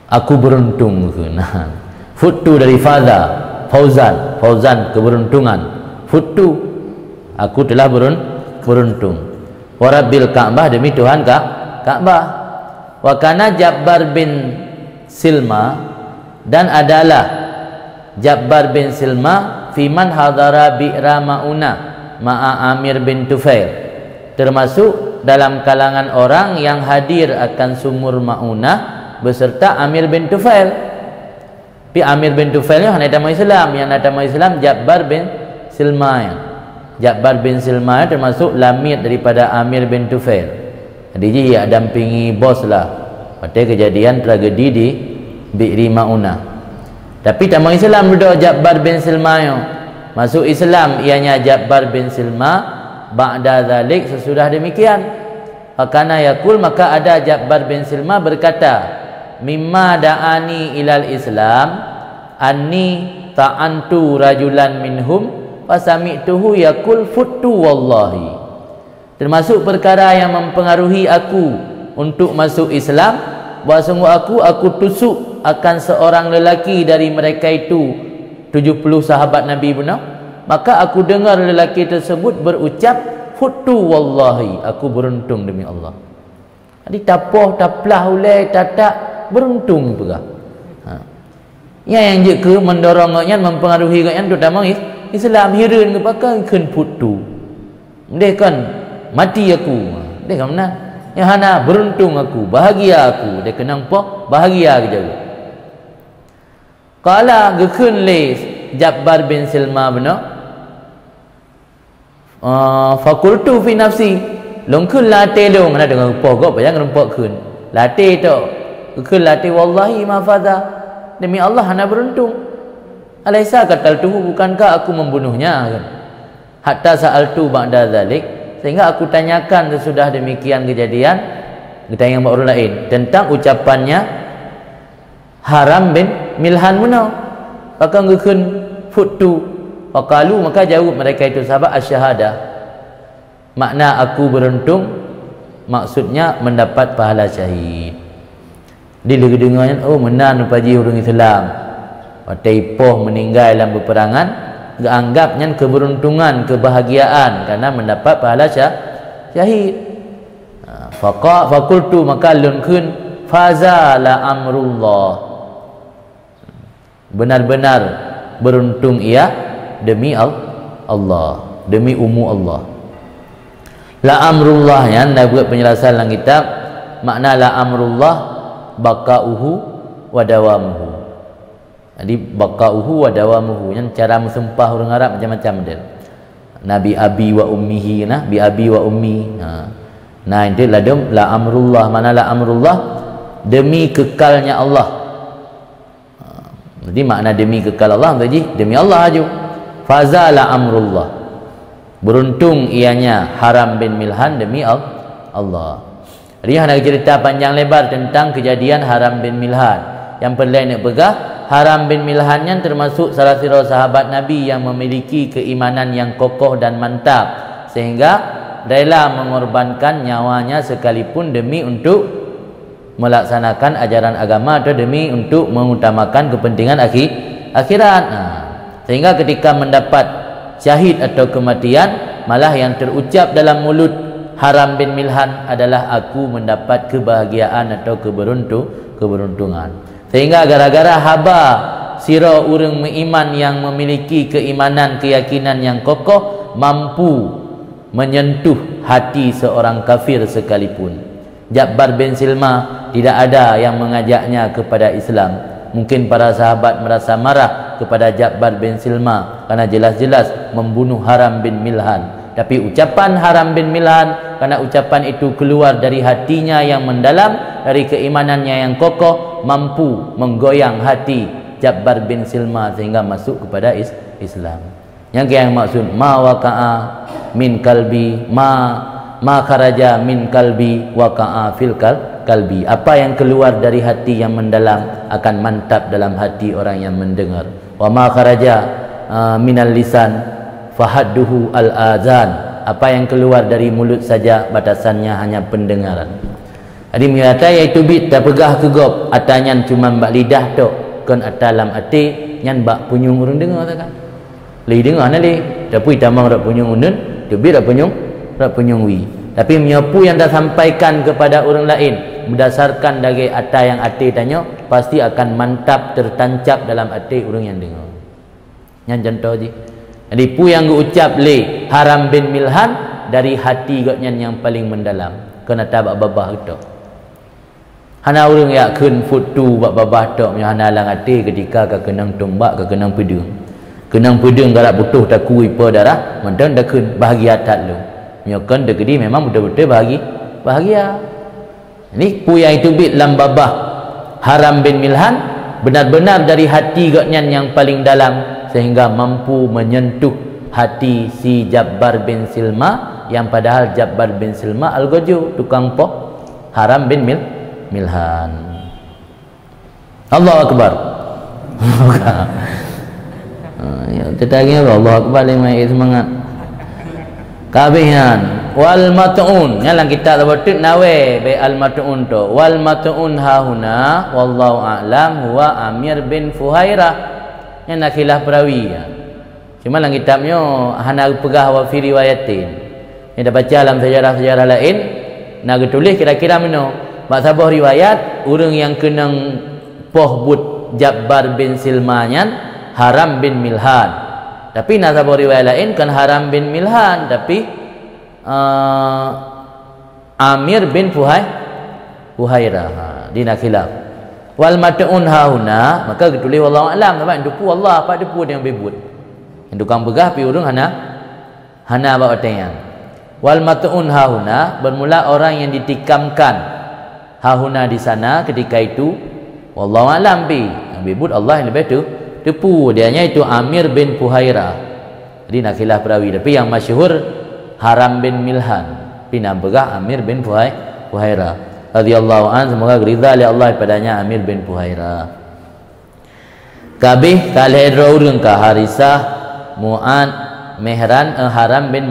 aku beruntung. Nah, futtu dari fauzan keberuntungan. Futtu, aku telah beruntung. Warabbil Ka'bah, demi Tuhan Ka'bah. Wa kana Jabbar bin Silma, dan adalah Jabbar bin Silma fiman hadara bi'ra Ma'una ma'a Amir bin Tufail, termasuk dalam kalangan orang yang hadir akan sumur Ma'unah beserta Amir bin Tufail. Tapi Amir bin Tufail yang datang Islam, yang datang Islam Jabbar bin Silma. Jabbar bin Silma termasuk lamid daripada Amir bin Tufail. Jadi dia dampingi bos lah pada kejadian tragedi di Bi'ri Ma'unah. Tapi tamu Islam duduk Jabbar bin Silma yang masuk Islam, ianya Jabbar bin Silma ba'da zalik, sesudah demikian. Fakana yakul, maka ada Jabbar bin Silma berkata, mimma da'ani ilal Islam anni ta'antu rajulan minhum fasami'tuhu yakul futtu wallahi. Termasuk perkara yang mempengaruhi aku untuk masuk Islam, bahawa sungguh aku tusuk akan seorang lelaki dari mereka itu 70 sahabat Nabi benar. Maka aku dengar lelaki tersebut berucap futtu wallahi, aku beruntung demi Allah. Jadi tapoh taplah ulai tatak beruntung juga. Yang je mendorongnya mempengaruhi kan terutama Islam hirin ke pakai ken futtu. Dia kan mati aku. Dia kan mana? Yang hana beruntung aku, bahagia aku. Dia kenang apa? Bahagia ke jaga. Qala gekun le Jabbar bin Silma benar. Fakultu fi nafsi, longkun latih dong, mana dengan rupa kau apa yang rumpak kun. Latih tu. Gekun latih wallahi ma fadha. Demi Allah hana beruntung. Alaisa qataltuhu, bukankah aku membunuhnya kan? Hatta sa'altu ba'da zalik, sehingga aku tanyakan sesudah demikian kejadian, kita yang orang lain tentang ucapannya Haram bin Milhan menau. Maka ngekun futtu faqalu, maka jawab mereka itu sahabat asyhadah. Makna aku beruntung maksudnya mendapat pahala syahid. Dia lagi dengarnya, oh menan paji orang Islam. Wataipoh meninggal dalam peperangan, anggapnya keberuntungan, kebahagiaan karena mendapat pahala syahid. Fakultu, maka lunkun fazala amrullah, benar-benar beruntung ia demi Allah, demi umu Allah. La amrullah yang anda buat penjelasan dalam kitab, makna la amrullah bakauhu wa dawamuhu. Jadi bakauhu wa dawamuhu, yang cara mensumpah orang Arab macam-macam dia. Nabi abi wa ummihi, nah bi abi wa ummi. Nah itu la amrullah, mana la amrullah demi kekalnya Allah. Jadi makna demi kekal Allah tadi demi Allah aja. Fazala amrullah, beruntung ianya Haram bin Milhan demi Allah. Jadi nak cerita panjang lebar tentang kejadian Haram bin Milhan. Yang perlu nak pegang, Haram bin Milhan yang termasuk salah satu sahabat Nabi yang memiliki keimanan yang kokoh dan mantap, sehingga rela mengorbankan nyawanya sekalipun demi untuk melaksanakan ajaran agama atau demi untuk mengutamakan kepentingan akhirat. Sehingga ketika mendapat syahid atau kematian, malah yang terucap dalam mulut Haram bin Milhan adalah aku mendapat kebahagiaan atau keberuntungan. Sehingga gara-gara haba sira urang beriman yang memiliki keimanan, keyakinan yang kokoh, mampu menyentuh hati seorang kafir sekalipun. Jabbar bin Silma tidak ada yang mengajaknya kepada Islam. Mungkin para sahabat merasa marah kepada Jabbar bin Silma karena jelas-jelas membunuh Haram bin Milhan. Tapi ucapan Haram bin Milhan, karena ucapan itu keluar dari hatinya yang mendalam, dari keimanannya yang kokoh, mampu menggoyang hati Jabbar bin Silma sehingga masuk kepada Islam. Yang maksud ma waqa'a min kalbi, ma kharaja min kalbi waqa'a fil kalbi. Apa yang keluar dari hati yang mendalam akan mantap dalam hati orang yang mendengar. Wa ma kharaja minal lisan fahadduhu al-azan. Apa yang keluar dari mulut saja batasannya hanya pendengaran. Jadi mengata iaitu bit tak pegah kegop atanyan cuma bak lidah tok kan atalam ati nyan bak punyung urang dengar tak kan. Li dengar na li tapi tamang rak punyung unun tu bit rak punyung wi. Tapi menyapu yang dah sampaikan kepada orang lain berdasarkan dari ata yang ati tanya pasti akan mantap tertancap dalam ati orang yang dengar. Nyan contoh je. Jadi pu yang ucap le Haram bin Milhan dari hati gotnya yang paling mendalam. Kena tabak babah tok. Hana urang yak keun foto bab babah tok nya hana lang hati ketika ka kenang tombak ka kenang pedung. Kenang pedung galak butuh takui pe darah, mendan dak keun bahagia tat lu. Nya kan dak gedi memang betul-betul bahagia. Ini pu yang itu bit lam babah Haram bin Milhan benar-benar dari hati gotnya yang paling dalam, sehingga mampu menyentuh hati si Jabbar bin Silma, yang padahal Jabbar bin Silma al-Gojo, tukang poh Haram bin Milhan. Allahu Akbar. Ya, tetangnya Allah Akbar lima semangat. Kabihan wal mat'un nyalang kita tabatuk nawe be al mat'un to. Wal mat'un hauna wallahu a'lam huwa Amir bin Fuhairah. Yang nak khilaf perawi ya. Cuma dalam kitabnya hana pegah wa fi riwayatin. Yang dah baca dalam sejarah-sejarah lain nak tulis kira-kira mana maksabah riwayat orang yang kena pohbut Jabbar bin Silmanyan Haram bin Milhan. Tapi nasabah riwayat lain kan Haram bin Milhan tapi Amir bin Fuhairah. Dia nak khilaf. Wal mat'un hauna maka ketulis wallahu alam sebab depu Allah apa depu yang bebut yang tukang begah pi urang hana ba oteng. Wal mat'un hauna bermula orang yang ditikamkan hauna di sana ketika itu wallahu alam pi yang bebut Allah yang lebih tu depu dianya itu Amir bin Fuhairah. Jadi nak khilaf perawi tapi yang masyhur Haram bin Milhan pina begah Amir bin Fuhairah radhiyallahu an, semoga ridha oleh Allah padanya Amir bin Fuhairah. Kabih kalhedra urang ka Harisah Mu'ad Mehran Haram bin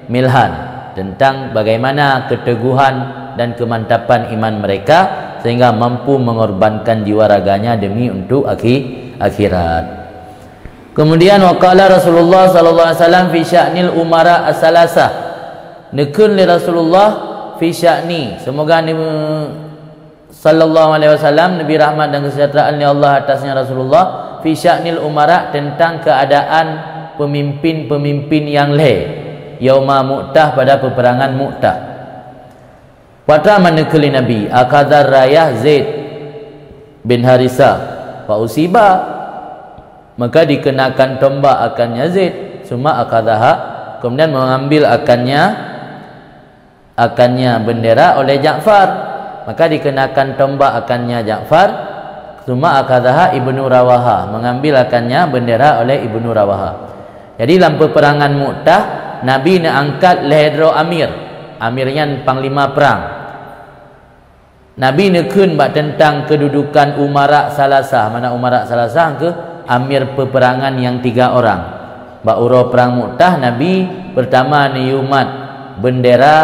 Milhan tentang bagaimana keteguhan dan kemantapan iman mereka sehingga mampu mengorbankan jiwa raganya demi untuk akhirat. Kemudian waqala Rasulullah sallallahu alaihi wasallam fi sya'nil umara as-salasah. Nekun li Rasulullah fi sya'ni, semoga Nabi sallallahu alaihi wasallam Nabi rahmat dan kesejahteraan Allah atasnya Rasulullah fi sya'nil umara tentang keadaan pemimpin-pemimpin yang yauma Mu'tah pada peperangan Mu'tah. Pada manakala Nabi akadar rayah Zaid bin Harisah fa usiba maka dikenakan tombak akannya Zaid summa akadaha kemudian mengambil akannya bendera oleh Ja'far maka dikenakan tombak akannya Ja'far summa akadaha Ibnu Rawaha mengambil akannya bendera oleh Ibnu Rawaha. Jadi dalam peperangan Mu'tah Nabi nak angkat lehedro amirnya panglima perang. Nabi nekun bak tentang kedudukan umara salasah. Mana umara salasah ke amir peperangan yang 3 orang. Bak uro perang Mu'tah Nabi pertama niumat bendera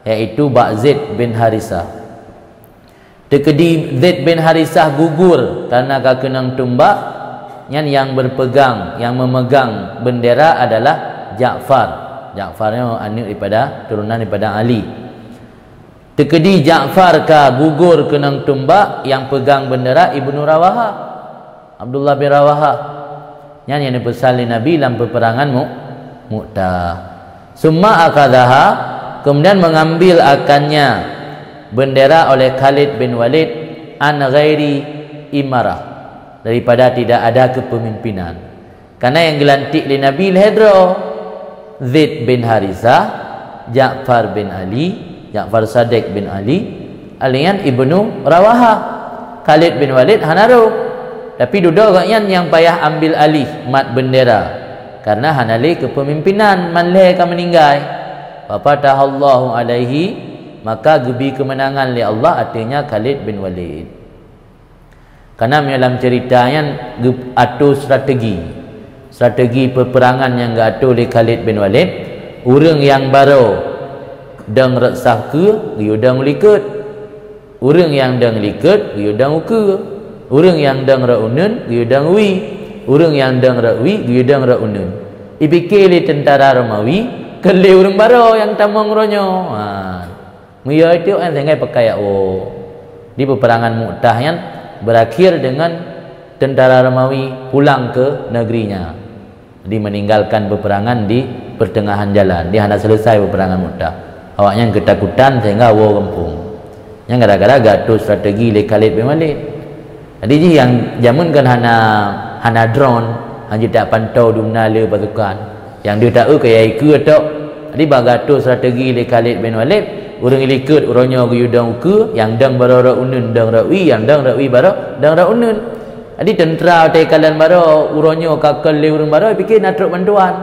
iaitu bak Zaid bin Harisah. Tekedi Zaid bin Harisah gugur karena kakenang tumbak yang berpegang yang memegang bendera adalah Ja'far. Ja'farnya anak daripada turunan daripada Ali. Tekedi Ja'far ka gugur kenang tumbak yang pegang bendera Ibnu Rawaha, Abdullah bin Rawaha. Yang dipesali Nabi dalam peperangan Mu'tah. Summa akadaha kemudian mengambil akannya bendera oleh Khalid bin Walid an ghairi imarah, daripada tidak ada kepemimpinan. Karena yang gelantik li Nabi Hedro Zaid bin Harisah, Ja'far bin Ali, Ja'far Sadiq bin Ali, alian Ibnu Rawaha. Khalid bin Walid hanaru, tapi duduk agaknya yang payah ambil alih mat bendera, karena hanali kepemimpinan manleh ka meninggal. Fatahallahu alaihi, maka gebi kemenangan li Allah, artinya Khalid bin Walid. Karena dalam ceritanya atur strategi peperangan yang atur oleh Khalid bin Walid. Orang yang baru dang resah ke giudang likut, orang yang dang likut giudang uke, orang yang dang raunun giudang wi, orang yang dang rawi giudang raunun. Ipikili tentara Romawi kele orang baru yang tamang ronyo. Muya itu an sengai pakai di peperangan Mu'tah yang berakhir dengan tentara Romawi pulang ke negerinya. Jadi meninggalkan peperangan di pertengahan jalan. Dia hendak selesai peperangan Mu'tah. Awaknya ketakutan sehingga kampung. Yang gara-gara gaduh strategi le Khalid bin Walid. Jadi yang jamun kan hana drone, hanya tak pantau dumnale pasukan. Yang dia tahu kayak ikut tok. Jadi bagaduh strategi le Khalid bin Walid. Orang ilikut orangnya guyudang ke, yang dang bara unun dang rawi, yang dang rawi bara dang unun. Jadi tentera te kalian bara orangnya kakal le orang bara fikir nak truk bantuan.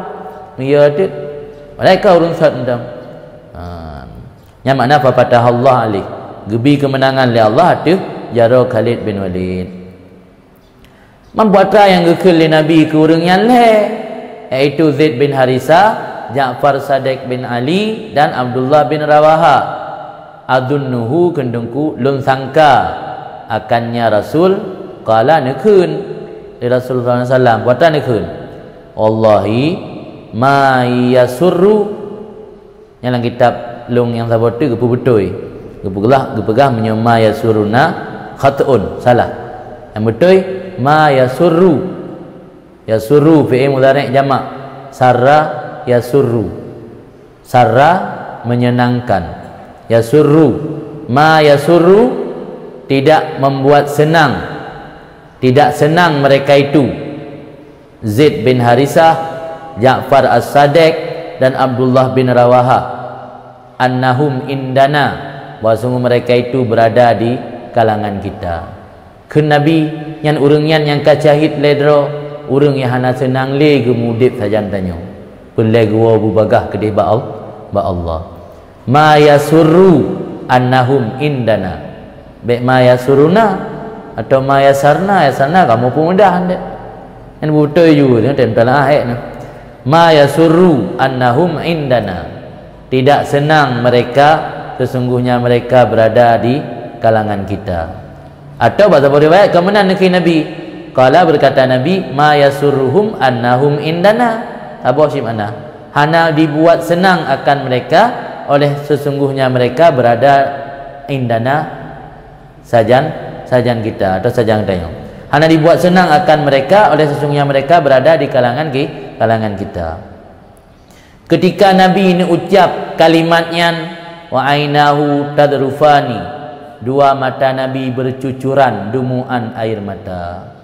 Ya tu. Mereka urung sat ndam. Yang makna fatah Allah alih. Gebi kemenangan li Allah tu jaro Khalid bin Walid. Membuat yang gekil li Nabi ke orang yang le, iaitu Zaid bin Harisah, Ja'far Sadiq bin Ali dan Abdullah bin Rawaha. Adunnuhu kendengku lun sangka akannya Rasul qala nekun di Rasulullah sallallahu buatan nekun wallahi ma yasurru yang kitab lung yang sabotu gepu betul gepegah menyema yasuruna khatun salah yang betul ma yasurru fi'il mudhari' jamak sarra yasurru, sarra menyenangkan, yasurru, ma yasurru tidak membuat senang, tidak senang mereka itu. Zaid bin Harisah, Ja'far as-Sadiq dan Abdullah bin Rawaha, annahum indana, bahwa mereka itu berada di kalangan kita. Ke Nabi yang urangnya yang kacahit ledro, urang yang hana senang le gemudip sajan tanyo. Pelai gua bubagah kedih ba Allah. Ma yasurru annahum indana. Baik ma yasuruna atau ma yasarna kamu pun mudah anda. Yang betul juga tempel ayat ni. Ma yasurru annahum indana. Tidak senang mereka, sesungguhnya mereka berada di kalangan kita. Atau bahasa riwayat kemenan Nabi. Qala berkata Nabi, ma yasurruhum annahum indana. Apa sih mana? Hana dibuat senang akan mereka oleh sesungguhnya mereka berada indana sajan kita atau sajan tayang. Hana dibuat senang akan mereka oleh sesungguhnya mereka berada di kalangan kita. Ketika Nabi ini ucap kalimatnya wa ainahu tadrufani, dua mata Nabi bercucuran dumuan air mata.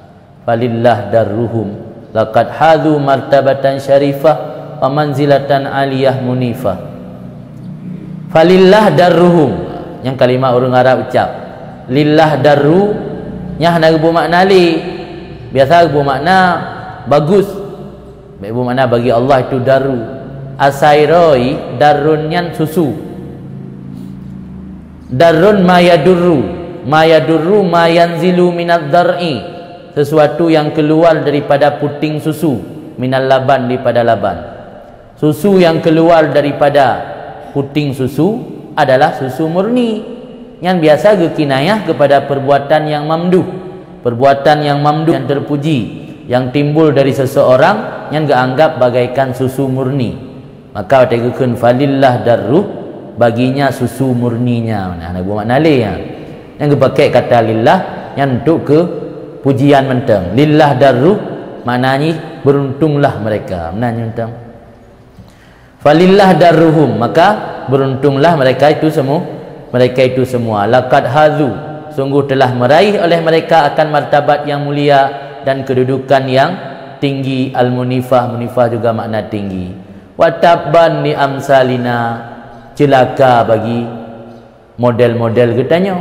Falillah darruhum laqad hadu martabatan syarifah wa manzilatan aliyah munifah. Falillah darruhum, yang kalimah orang Arab ucap. Lillah darru nya hana bermakna li. Biasa bermakna bagus. Bermakna bagi Allah itu darru. Asairoi darrun yang susu. Darrun ma yadurru ma yanzilu minad dar'i, sesuatu yang keluar daripada puting susu, minal laban daripada laban. Susu yang keluar daripada puting susu adalah susu murni, yang biasa kinayah kepada perbuatan yang mamduh, perbuatan yang mamduh yang terpuji, yang timbul dari seseorang yang dianggap bagaikan susu murni. Maka tegukan falillah darruh, baginya susu murninya. Nah, buat makna le yang dipakai kata lillah yang untuk ke pujian mentang. Lillah darruh maknanya beruntunglah mereka. Maknanya mentang. Falillah darruhum, maka beruntunglah mereka itu mereka itu semua. Laqad hazu, sungguh telah meraih oleh mereka akan martabat yang mulia dan kedudukan yang tinggi. Al-munifah, munifah juga makna tinggi. Wa tabban li amsalina, celaka bagi model-model katanya.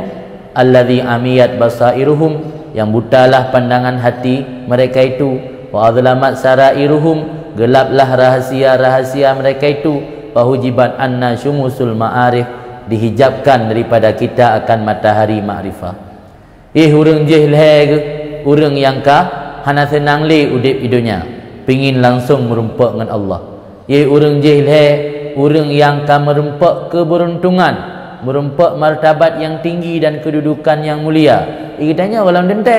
Allazi amiyat basairuhum, yang butalah pandangan hati mereka itu. Wa adlamat sarairuhum, gelaplah rahasia-rahasia mereka itu. Wa hujibat anna syumusul ma'arif, dihijabkan daripada kita akan matahari makrifah. Urang jahil ke, urang yang hana senang le udip idunya, pingin langsung merumpak dengan Allah. Urang jahil urang yang merumpak keberuntungan, merumpak martabat yang tinggi dan kedudukan yang mulia. Itanya walau dente,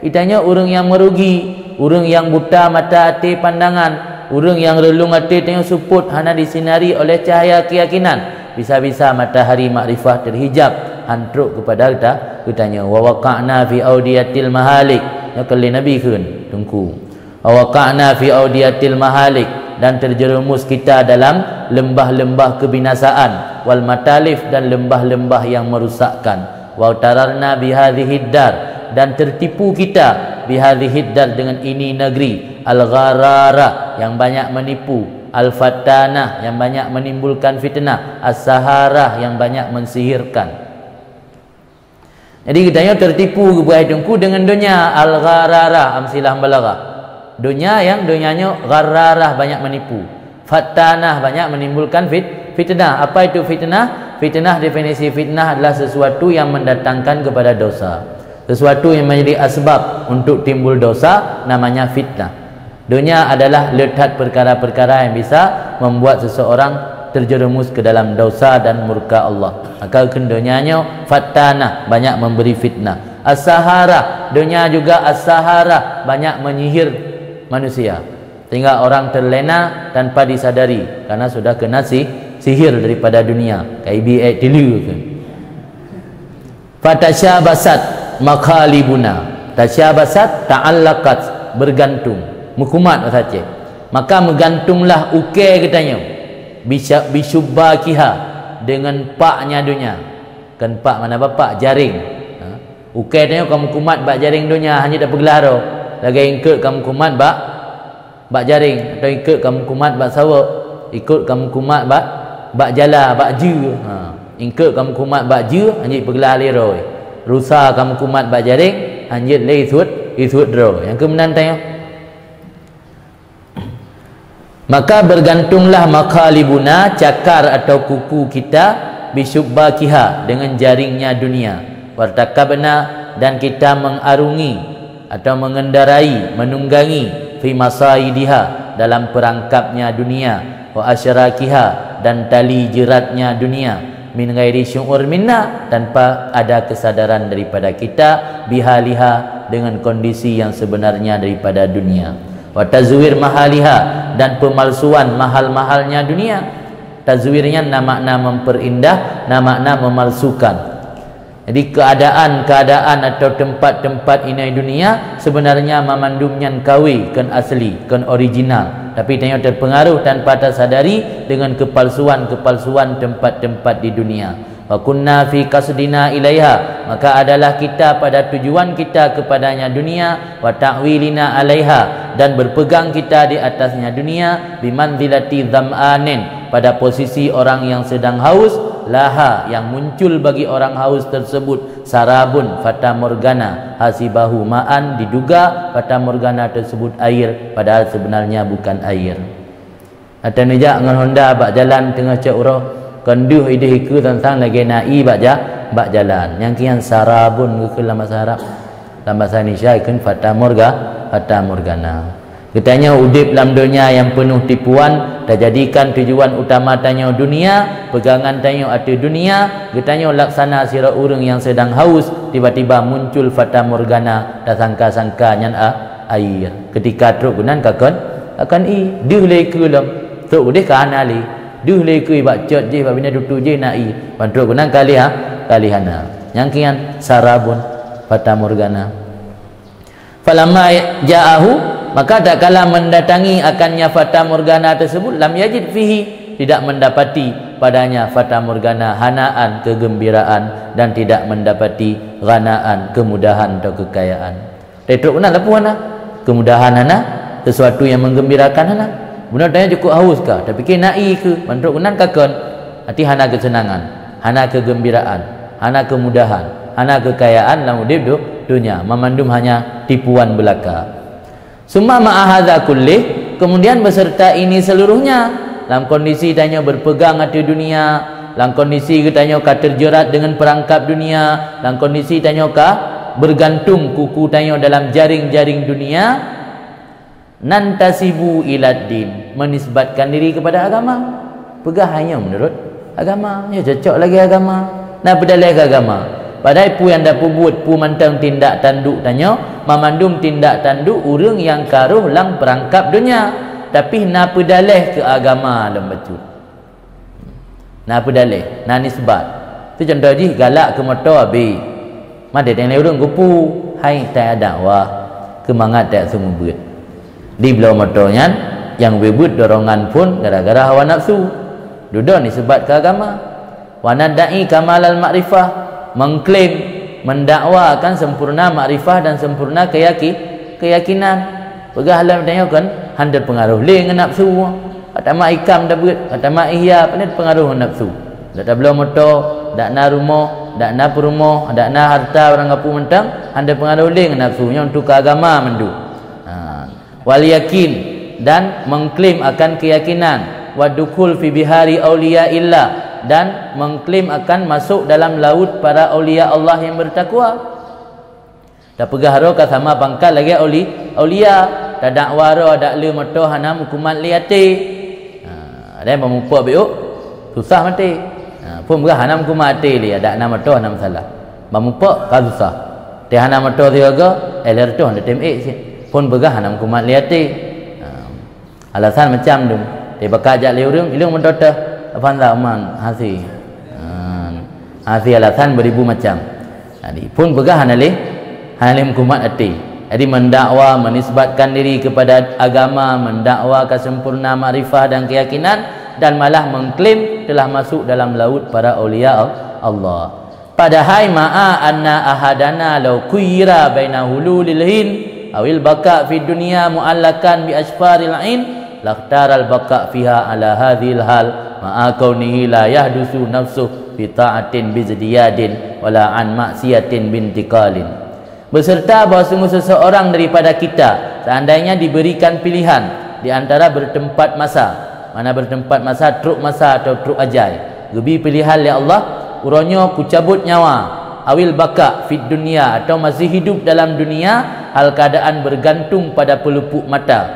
itanya orang yang merugi, orang yang buta mata hati pandangan, orang yang relung hati tengok suput hana disinari oleh cahaya keyakinan. Bisa-bisa matahari makrifah terhijab, hantruk kepada kita wa waqa'na fi audiyatil mahalik, ya kali Nabi kun tungku. Wa waqa'na fi audiyatil mahalik, dan terjerumus kita dalam lembah-lembah kebinasaan, wal matalif, dan lembah-lembah yang merusakkan. Wa tararna bihadhihi dar, dan tertipu kita bihadhihi dar, dengan ini negeri. Al-gharara, yang banyak menipu. Al-fatanah, yang banyak menimbulkan fitnah. As-saharah, yang banyak mensihirkan. Jadi kitanya tertipu kepada dengku dengan dunia. Al-gharara, amsilah balaghah. Dunia yang dunianya ghararah, banyak menipu. Fatanah, banyak menimbulkan fitnah. Apa itu fitnah? Fitnah, definisi fitnah adalah sesuatu yang mendatangkan kepada dosa. Sesuatu yang menjadi asbab untuk timbul dosa, namanya fitnah. Dunia adalah letak perkara-perkara yang bisa membuat seseorang terjerumus ke dalam dosa dan murka Allah. Maka dunianya fatanah, banyak memberi fitnah. As-sahara, dunia juga as-sahara, banyak menyihir manusia, sehingga orang terlena tanpa disadari karena sudah kena sihir daripada dunia. KIB tilu kan. Fatasyabasat makalibuna, tasyabasat ta'allaqat, bergantung, mukumat saja. Maka megantunglah ukir katanya bisyubbakiha, dengan paknya dunia. Kan pak mana bapak jaring. Ukir tanya kamu kumat bak jaring dunia, hanya tak pergelar lagi ikut kamu kumat bak jaring, atau ikut kamu kumat bak sawak, ikut kamu kumat bak jala bak je. Ikut kamu kumat bak je, hanya pergelar liroi. Rusa kamu kumat bak jaring, hanya le isut dro. Yang kemudian tanya, maka bergantunglah makalibuna, cakar atau kuku kita, bisyubbakiha, dengan jaringnya dunia. Wartakabna, dan kita mengarungi atau mengendarai, menunggangi, fi masaidiha, dalam perangkapnya dunia. Wa asyrakiha, dan tali jeratnya dunia. Min ghairi syu'ur minna, tanpa ada kesadaran daripada kita. Bihaliha, dengan kondisi yang sebenarnya daripada dunia. Wa tazwir mahaliha, dan pemalsuan mahal-mahalnya dunia. Tazwirnya makna memperindah, makna memalsukan. Jadi keadaan-keadaan atau tempat-tempat ini dunia sebenarnya memandumnya kawi, kan asli, kan original, tapi tanya terpengaruh tanpa tersadari dengan kepalsuan-kepalsuan tempat-tempat di dunia. Wa kunna fi qasdina ilaiha, maka adalah kita pada tujuan kita kepadanya dunia. Wa ta'wilina alaiha, dan berpegang kita di atasnya dunia. Bimanzilati dham'anin, pada posisi orang yang sedang haus. Laha, yang muncul bagi orang haus tersebut. Sarabun fata morgana, hasibahu ma'an, diduga fata morgana tersebut air, padahal sebenarnya bukan air. Atau nejak dengan Honda bak jalan tengah cak urah, kenduh ide hiku tentang lagi na'i bak jalan. Yang kian sarabun ke dalam bahasa Arab, dalam bahasa Indonesia kan fata morgana. Katanya udip dalam dunia yang penuh tipuan, dah jadikan tujuan utama tanya dunia, pegangan tanya atu dunia. Katanya laksana sira urang yang sedang haus, tiba-tiba muncul fata morgana, dah sangka-sangka nyan air. Ketika truk gunan akan duh le ke lam truk deh kana le duh le ke bak cot je bak bina dutu je nai truk gunan kalihana. Yang kian sarabun fata morgana. Falamma ja'ahu, maka tak kala mendatangi akannya fata morgana tersebut, lam yajid fihi, tidak mendapati padanya fata morgana, hanaan, kegembiraan, dan tidak mendapati ghanaan, kemudahan atau kekayaan. Tetruk benar apa hana? Kemudahan hana, sesuatu yang menggembirakan hana. Benar tanya cukup haus kah? Tapi nai ke? Mantruk benar kakon. Hati hana kesenangan, hana kegembiraan, hana kemudahan, hana kekayaan dalam hidup dunia. Memandum hanya tipuan belaka. Summa ma'ahadha kullih, kemudian beserta ini seluruhnya, dalam kondisi tanya berpegang hati dunia, dalam kondisi tanya ka terjerat dengan perangkap dunia, dalam kondisi tanya ka bergantung kuku tanya dalam jaring-jaring dunia, nantasibu ilad din, menisbatkan diri kepada agama. Pegah hanya menurut agama, ya cocok lagi agama. Nah pedalai ke agama. Padahal pu yang dah buat pu mantang tindak tanduk tanya, memandum tindak tanduk orang yang karuh lang perangkap dunia. Tapi na pedalai ke agama dalam betul. Na pedalai, na nisbat. Tu contoh je galak ke motor habis. Made teng orang gupu, hai tak ada wah. Kemangat tak semua buat. Di belah motornya yang bebut dorongan pun gara-gara hawa nafsu. Duduk nisbat ke agama. Wa nadai kamalal ma'rifah, mengklaim, mendakwakan sempurna makrifah dan sempurna keyakinan. Pegah halam tanya kan handa pengaruh le dengan nafsu. Kata mak ikam dah beut, kata mak ihya ni pengaruh nafsu. Dak belah motor, dak na rumah, dak na perumah, dak na harta orang kapu mentang, handa pengaruh le dengan nafsu nya untuk agama mendu. Wal yakin, dan mengklaim akan keyakinan, wa dukul fi bihari auliya illa, dan mengklaim akan masuk dalam laut para aulia Allah yang bertakwa. Dah pegah ro ka sama pangkal lagi aulia, dah dakwa ro dak le moto hana hukuman liati. Ada yang memupuk biuk susah mati. Pun pegah hana hukuman ati li dak nama moto hana masalah. Memupuk ka susah. Teh hana moto tiaga eler tu hana tem pun pegah hana hukuman liati. Alasan macam tu. Dia bakal ajak le urang ilung mendota Afanda man hasil alasan beribu macam. Jadi pun pegah halim kumat hati. Jadi mendakwa, menisbatkan diri kepada agama, mendakwa kesempurna makrifah dan keyakinan, dan malah mengklaim telah masuk dalam laut para aulia Allah. Padahal ma'a anna ahadana law kuyira baina hululil hin awil baka fi dunya mu'allakan bi asfaril ain laqtaral baka fiha ala hadhil hal ma'a kaunihi la yahdusu nafsuh bi ta'atin bi zidiyadin wala an maksiatin bintiqalin. Beserta bahawa sungguh seseorang daripada kita seandainya diberikan pilihan di antara bertempat masa, mana bertempat masa truk masa atau truk ajai, gebi pilihan oleh Allah, uronyo ku cabut nyawa awil baka fid dunia, atau masih hidup dalam dunia hal keadaan bergantung pada pelupuk mata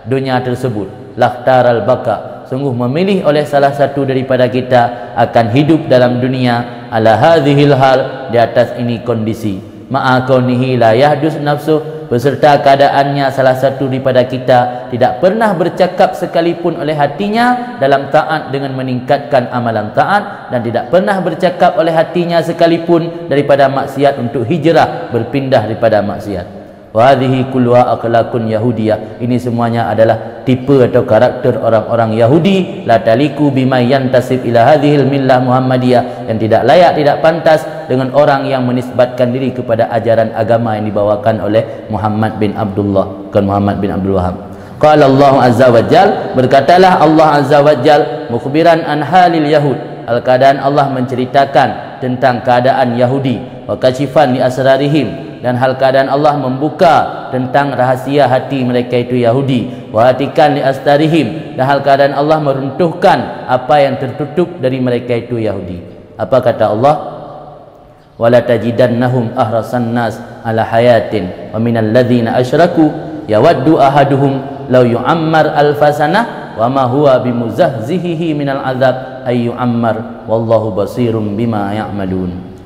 dunia tersebut. Lakhtaral baka, sungguh memilih oleh salah satu daripada kita akan hidup dalam dunia ala hadhil hal, di atas ini kondisi, ma'a kaunihi la yahdus nafsuh, beserta keadaannya salah satu daripada kita tidak pernah bercakap sekalipun oleh hatinya dalam taat dengan meningkatkan amalan taat, dan tidak pernah bercakap oleh hatinya sekalipun daripada maksiat untuk hijrah berpindah daripada maksiat. Wa hadhihi kulluha akhlaqun yahudiyah, ini semuanya adalah tipe atau karakter orang-orang Yahudi, la taliku bima yantasib ila hadhil millah Muhammadiyah, yang tidak layak, tidak pantas dengan orang yang menisbatkan diri kepada ajaran agama yang dibawakan oleh Muhammad bin Abdullah, bukan Muhammad bin Abdul Wahab. Qala Allah azza wa jal, berkatalah Allah azza wa jal mukhbiran an halil yahud, al-keadaan Allah menceritakan tentang keadaan Yahudi, wa kashifan li asrarihim, dan hal keadaan Allah membuka tentang rahasia hati mereka itu Yahudi, wa hatikan li astarihim, dan hal keadaan Allah meruntuhkan apa yang tertutup dari mereka itu Yahudi. Apa kata Allah? Wala tajidannahum ahrasan nas ala hayatin wa minal ladzina asyraku yawaddu ahaduhum law yu'ammar alfasanah wa ma huwa bimuzahzihihi minal azab ay yu'ammar wallahu basirum bima ya'malun.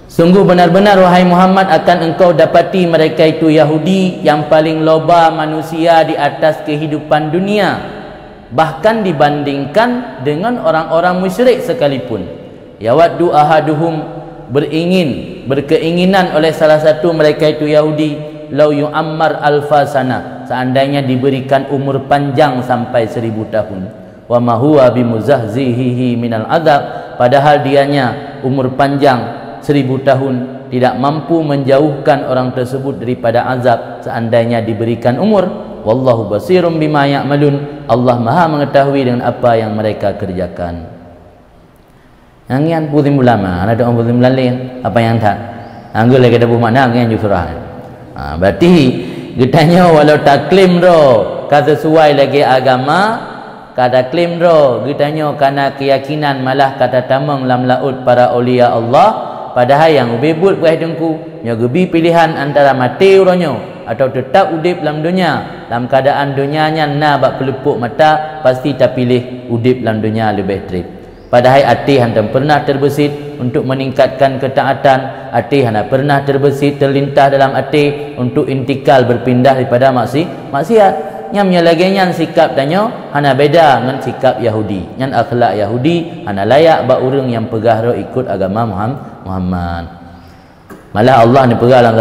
Sungguh benar-benar wahai Muhammad akan engkau dapati mereka itu Yahudi yang paling loba manusia di atas kehidupan dunia, bahkan dibandingkan dengan orang-orang musyrik sekalipun. Yawaddu ahaduhum, berkeinginan oleh salah satu mereka itu Yahudi, lau yu'ammar alfasana, seandainya diberikan umur panjang sampai 1000 tahun. wa ma huwa bimuzahzihihi minal adab, padahal dianya umur panjang 1000 tahun tidak mampu menjauhkan orang tersebut daripada azab seandainya diberikan umur. Wallahu basirum bima ya'malun, Allah Maha mengetahui dengan apa yang mereka kerjakan. Yang putih ulama, ada orang putih lain apa yang tak anggul lagi ada bermakna yang surah. Berarti getanya walau tak klaim ro kata sesuai lagi agama, kata klaim ro getanya karena keyakinan malah kata tamang lam laut para aulia Allah. Padahal yang bebut buah dengku yang gebi pilihan antara mati uronyo atau tetap udip dalam dunia, dalam keadaan dunianya na bak pelepuk mata, pasti tak pilih udip dalam dunia lebih trip. Padahal hati hantam pernah terbesit untuk meningkatkan ketaatan, hati hana pernah terbesit terlintah dalam hati untuk intikal berpindah daripada maksiat. Nyamnya lagi nyan sikap danyo hana beda dengan sikap Yahudi. Nyan akhlak Yahudi hana layak bak urang yang pegah ro ikut agama Muhammad. Malah Allah ni pegah dalam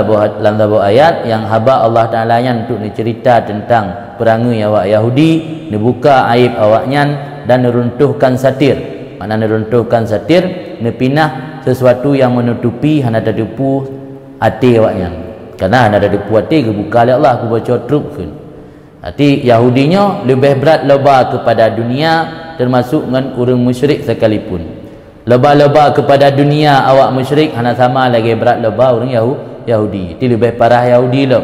sebuah ayat yang haba Allah Taala yang untuk ni cerita tentang perangai awak Yahudi, ni buka aib awaknya dan neruntuhkan satir. Mana neruntuhkan satir, ni pinah sesuatu yang menutupi hana terdepu hati awaknya. Karena hana terdepu hati kebuka oleh Allah, ku baca trup kan. Hati Yahudinya lebih berat loba kepada dunia, termasuk dengan orang musyrik sekalipun. Loba-loba kepada dunia awak musyrik hana sama lagi berat loba orang Yahudi. Itu lebih parah Yahudi lo.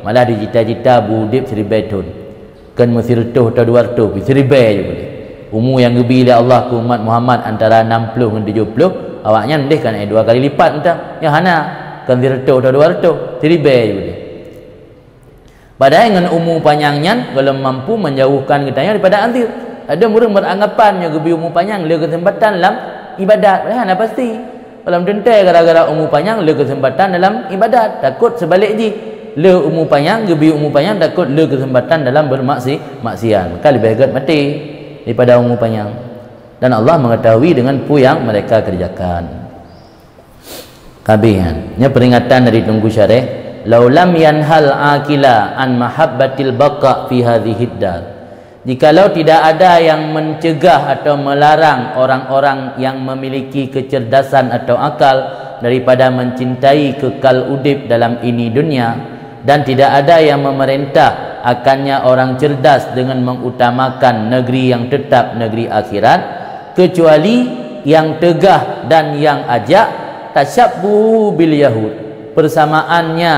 Malah dicita-cita budip 1000 tahun. Kan mesti retuh atau 200, 1000 je boleh. Umur yang gebi oleh Allah ke umat Muhammad antara 60 dan 70, awaknya ndeh kan 2 kali lipat entah. Yang hana kan retuh atau 200, 1000 je boleh. Padahal dengan umur panjangnya belum mampu menjauhkan kitanya daripada azab. Ada orang beranggapan yang gebi umur panjang le kesempatan dalam ibadat. Padahal apa pasti dalam tentai gara-gara umur panjang le kesempatan dalam ibadat. Takut sebalik je. Le umur panjang, gebi umur panjang takut le kesempatan dalam bermaksiat. Maka lebih baik mati daripada umur panjang. Dan Allah mengetahui dengan apa yang mereka kerjakan. Kabihan. Ini peringatan dari tunggu syarih. Laulam yanhal akila an mahabbatil baqa fi hadhihi dar. Jikalau tidak ada yang mencegah atau melarang orang-orang yang memiliki kecerdasan atau akal daripada mencintai kekal udip dalam ini dunia, dan tidak ada yang memerintah akannya orang cerdas dengan mengutamakan negeri yang tetap, negeri akhirat, kecuali yang tegah dan yang ajak tasyabbuhu bil yahud, persamaannya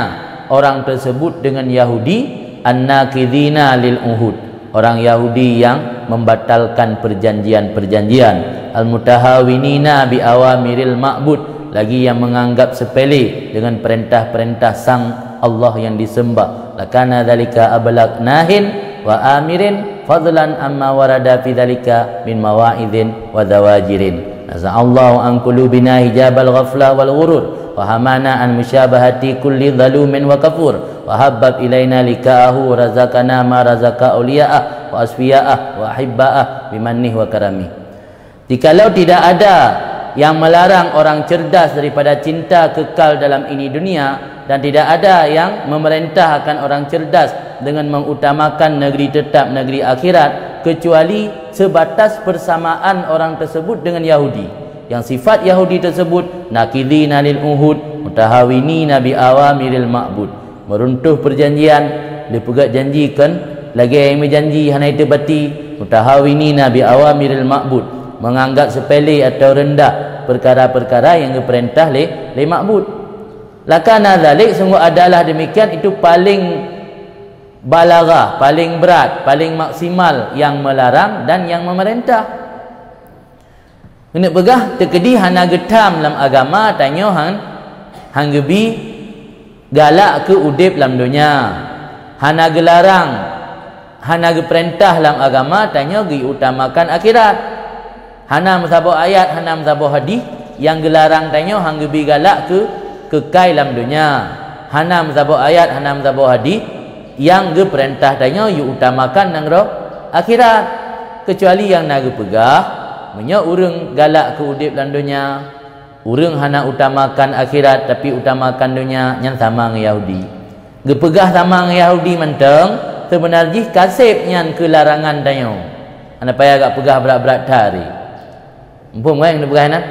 orang tersebut dengan Yahudi, an-nakidina lil uhud, orang Yahudi yang membatalkan perjanjian-perjanjian, al-mutahawinina bi awamiril ma'bud, lagi yang menganggap sepele dengan perintah-perintah sang Allah yang disembah. Lakana dzalika ablaq nahin wa amirin fadlan amma warada fi dzalika min mawa'idin wa zawajirin. Naza'allahu an qulubina hijabal ghafla wal ghurur wa hamana an musyabahati kulli zalumin wa kafur wa habbab ilaina lika'ahu razaqana ma razaqa awliya'ah wa asfiya'ah wa ahibba'ah bimannih wa karami. Jikalau tidak ada yang melarang orang cerdas daripada cinta kekal dalam ini dunia, dan tidak ada yang memerintahkan orang cerdas dengan mengutamakan negeri tetap, negeri akhirat, kecuali sebatas persamaan orang tersebut dengan Yahudi, yang sifat Yahudi tersebut nakidina lil uhud mutahawinina bi awamiril ma'bud, meruntuh perjanjian, dipegat janjikan lagi yang berjanji hana itu bati, mutahawinina bi awamiril ma'bud, menganggap sepele atau rendah perkara-perkara yang diperintah oleh ma'bud. Lakana zalik, sungguh adalah demikian, itu paling balaghah, paling berat, paling maksimal yang melarang dan yang memerintah. Kena pegah terkedi hana getam dalam agama, tanya hang gebi galak ke udip dalam dunia, hana gelarang, hana geperintah dalam agama, tanya gi utamakan akhirat. Hana mensabuk ayat, hana mensabuk hadis yang gelarang tanya hang gebi galak ke kekal dalam dunia. Hana mensabuk ayat, hana mensabuk hadis yang geperintah tanya you utamakan nang roh akhirat. Kecuali yang nak pegah punya urang galak ke udip dalam dunia, urang hana utamakan akhirat tapi utamakan dunia, yang sama dengan Yahudi. Gepegah sama dengan Yahudi menteng sebenarnya kasih yang kelarangan tanya. anda payah agak pegah berat-berat tari. Mumpung kan yang berkaitan.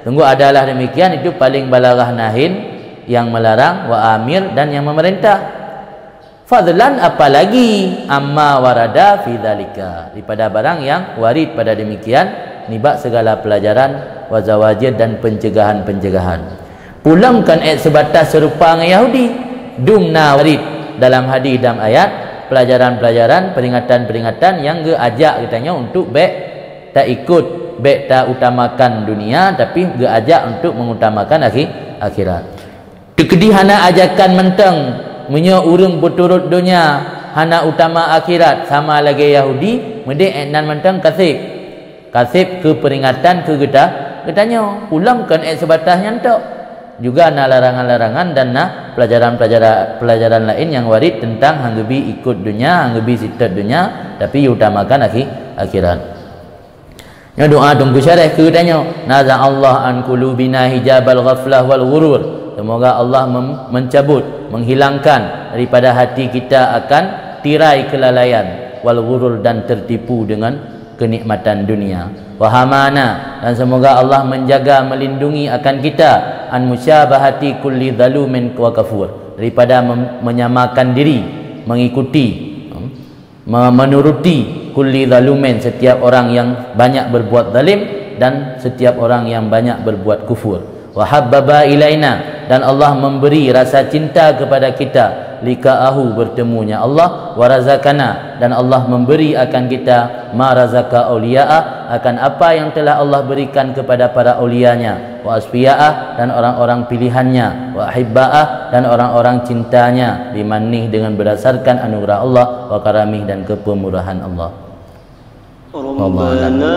Tunggu adalah demikian, itu paling balarah nahin, yang melarang, wa amir, dan yang memerintah. Fadlan, apalagi amma warada fi dzalika, daripada barang yang warid pada demikian, nibak segala pelajaran wa zawajir dan pencegahan-pencegahan. Pulangkan ayat sebatas serupa dengan Yahudi, dumna warid dalam hadis dan ayat, pelajaran-pelajaran, peringatan-peringatan yang ge ajak katanya untuk baik tak ikut, baik tak utamakan dunia, tapi ge ajak untuk mengutamakan akhirat. Tekedi hana ajakan menteng menyo urang berturut dunia, hana utama akhirat, sama lagi Yahudi mendek nan mentang kasib ke peringatan ke getanya ulangkan sebatas nyantok juga na larangan-larangan dan na pelajaran lain yang warid tentang hanggebi ikut dunia, hanggebi sitat dunia, tapi utamakan akhirat. Ya doa tunggu syarah ke getanya, naza Allah an qulubina hijabal ghaflah wal ghurur. Semoga Allah mencabut, menghilangkan daripada hati kita akan tirai kelalaian, wal ghurur, dan tertipu dengan kenikmatan dunia. Wahamana, dan semoga Allah menjaga, melindungi akan kita an musyabahati kulli zalumin wa kafur, daripada menyamakan diri, mengikuti, menuruti kulli zalumin, setiap orang yang banyak berbuat zalim dan setiap orang yang banyak berbuat kufur. Wa habbaba ilaina, dan Allah memberi rasa cinta kepada kita, lika'ahu, bertemunya Allah, wa razakana, dan Allah memberi akan kita ma razaka auliya'a, akan apa yang telah Allah berikan kepada para aulianya, wa asfiya'ah, dan orang-orang pilihannya, wa ahibba'ah, dan orang-orang cintanya, bimannih, dengan berdasarkan anugerah Allah, wa karamih, dan kepemurahan Allah. Rabbana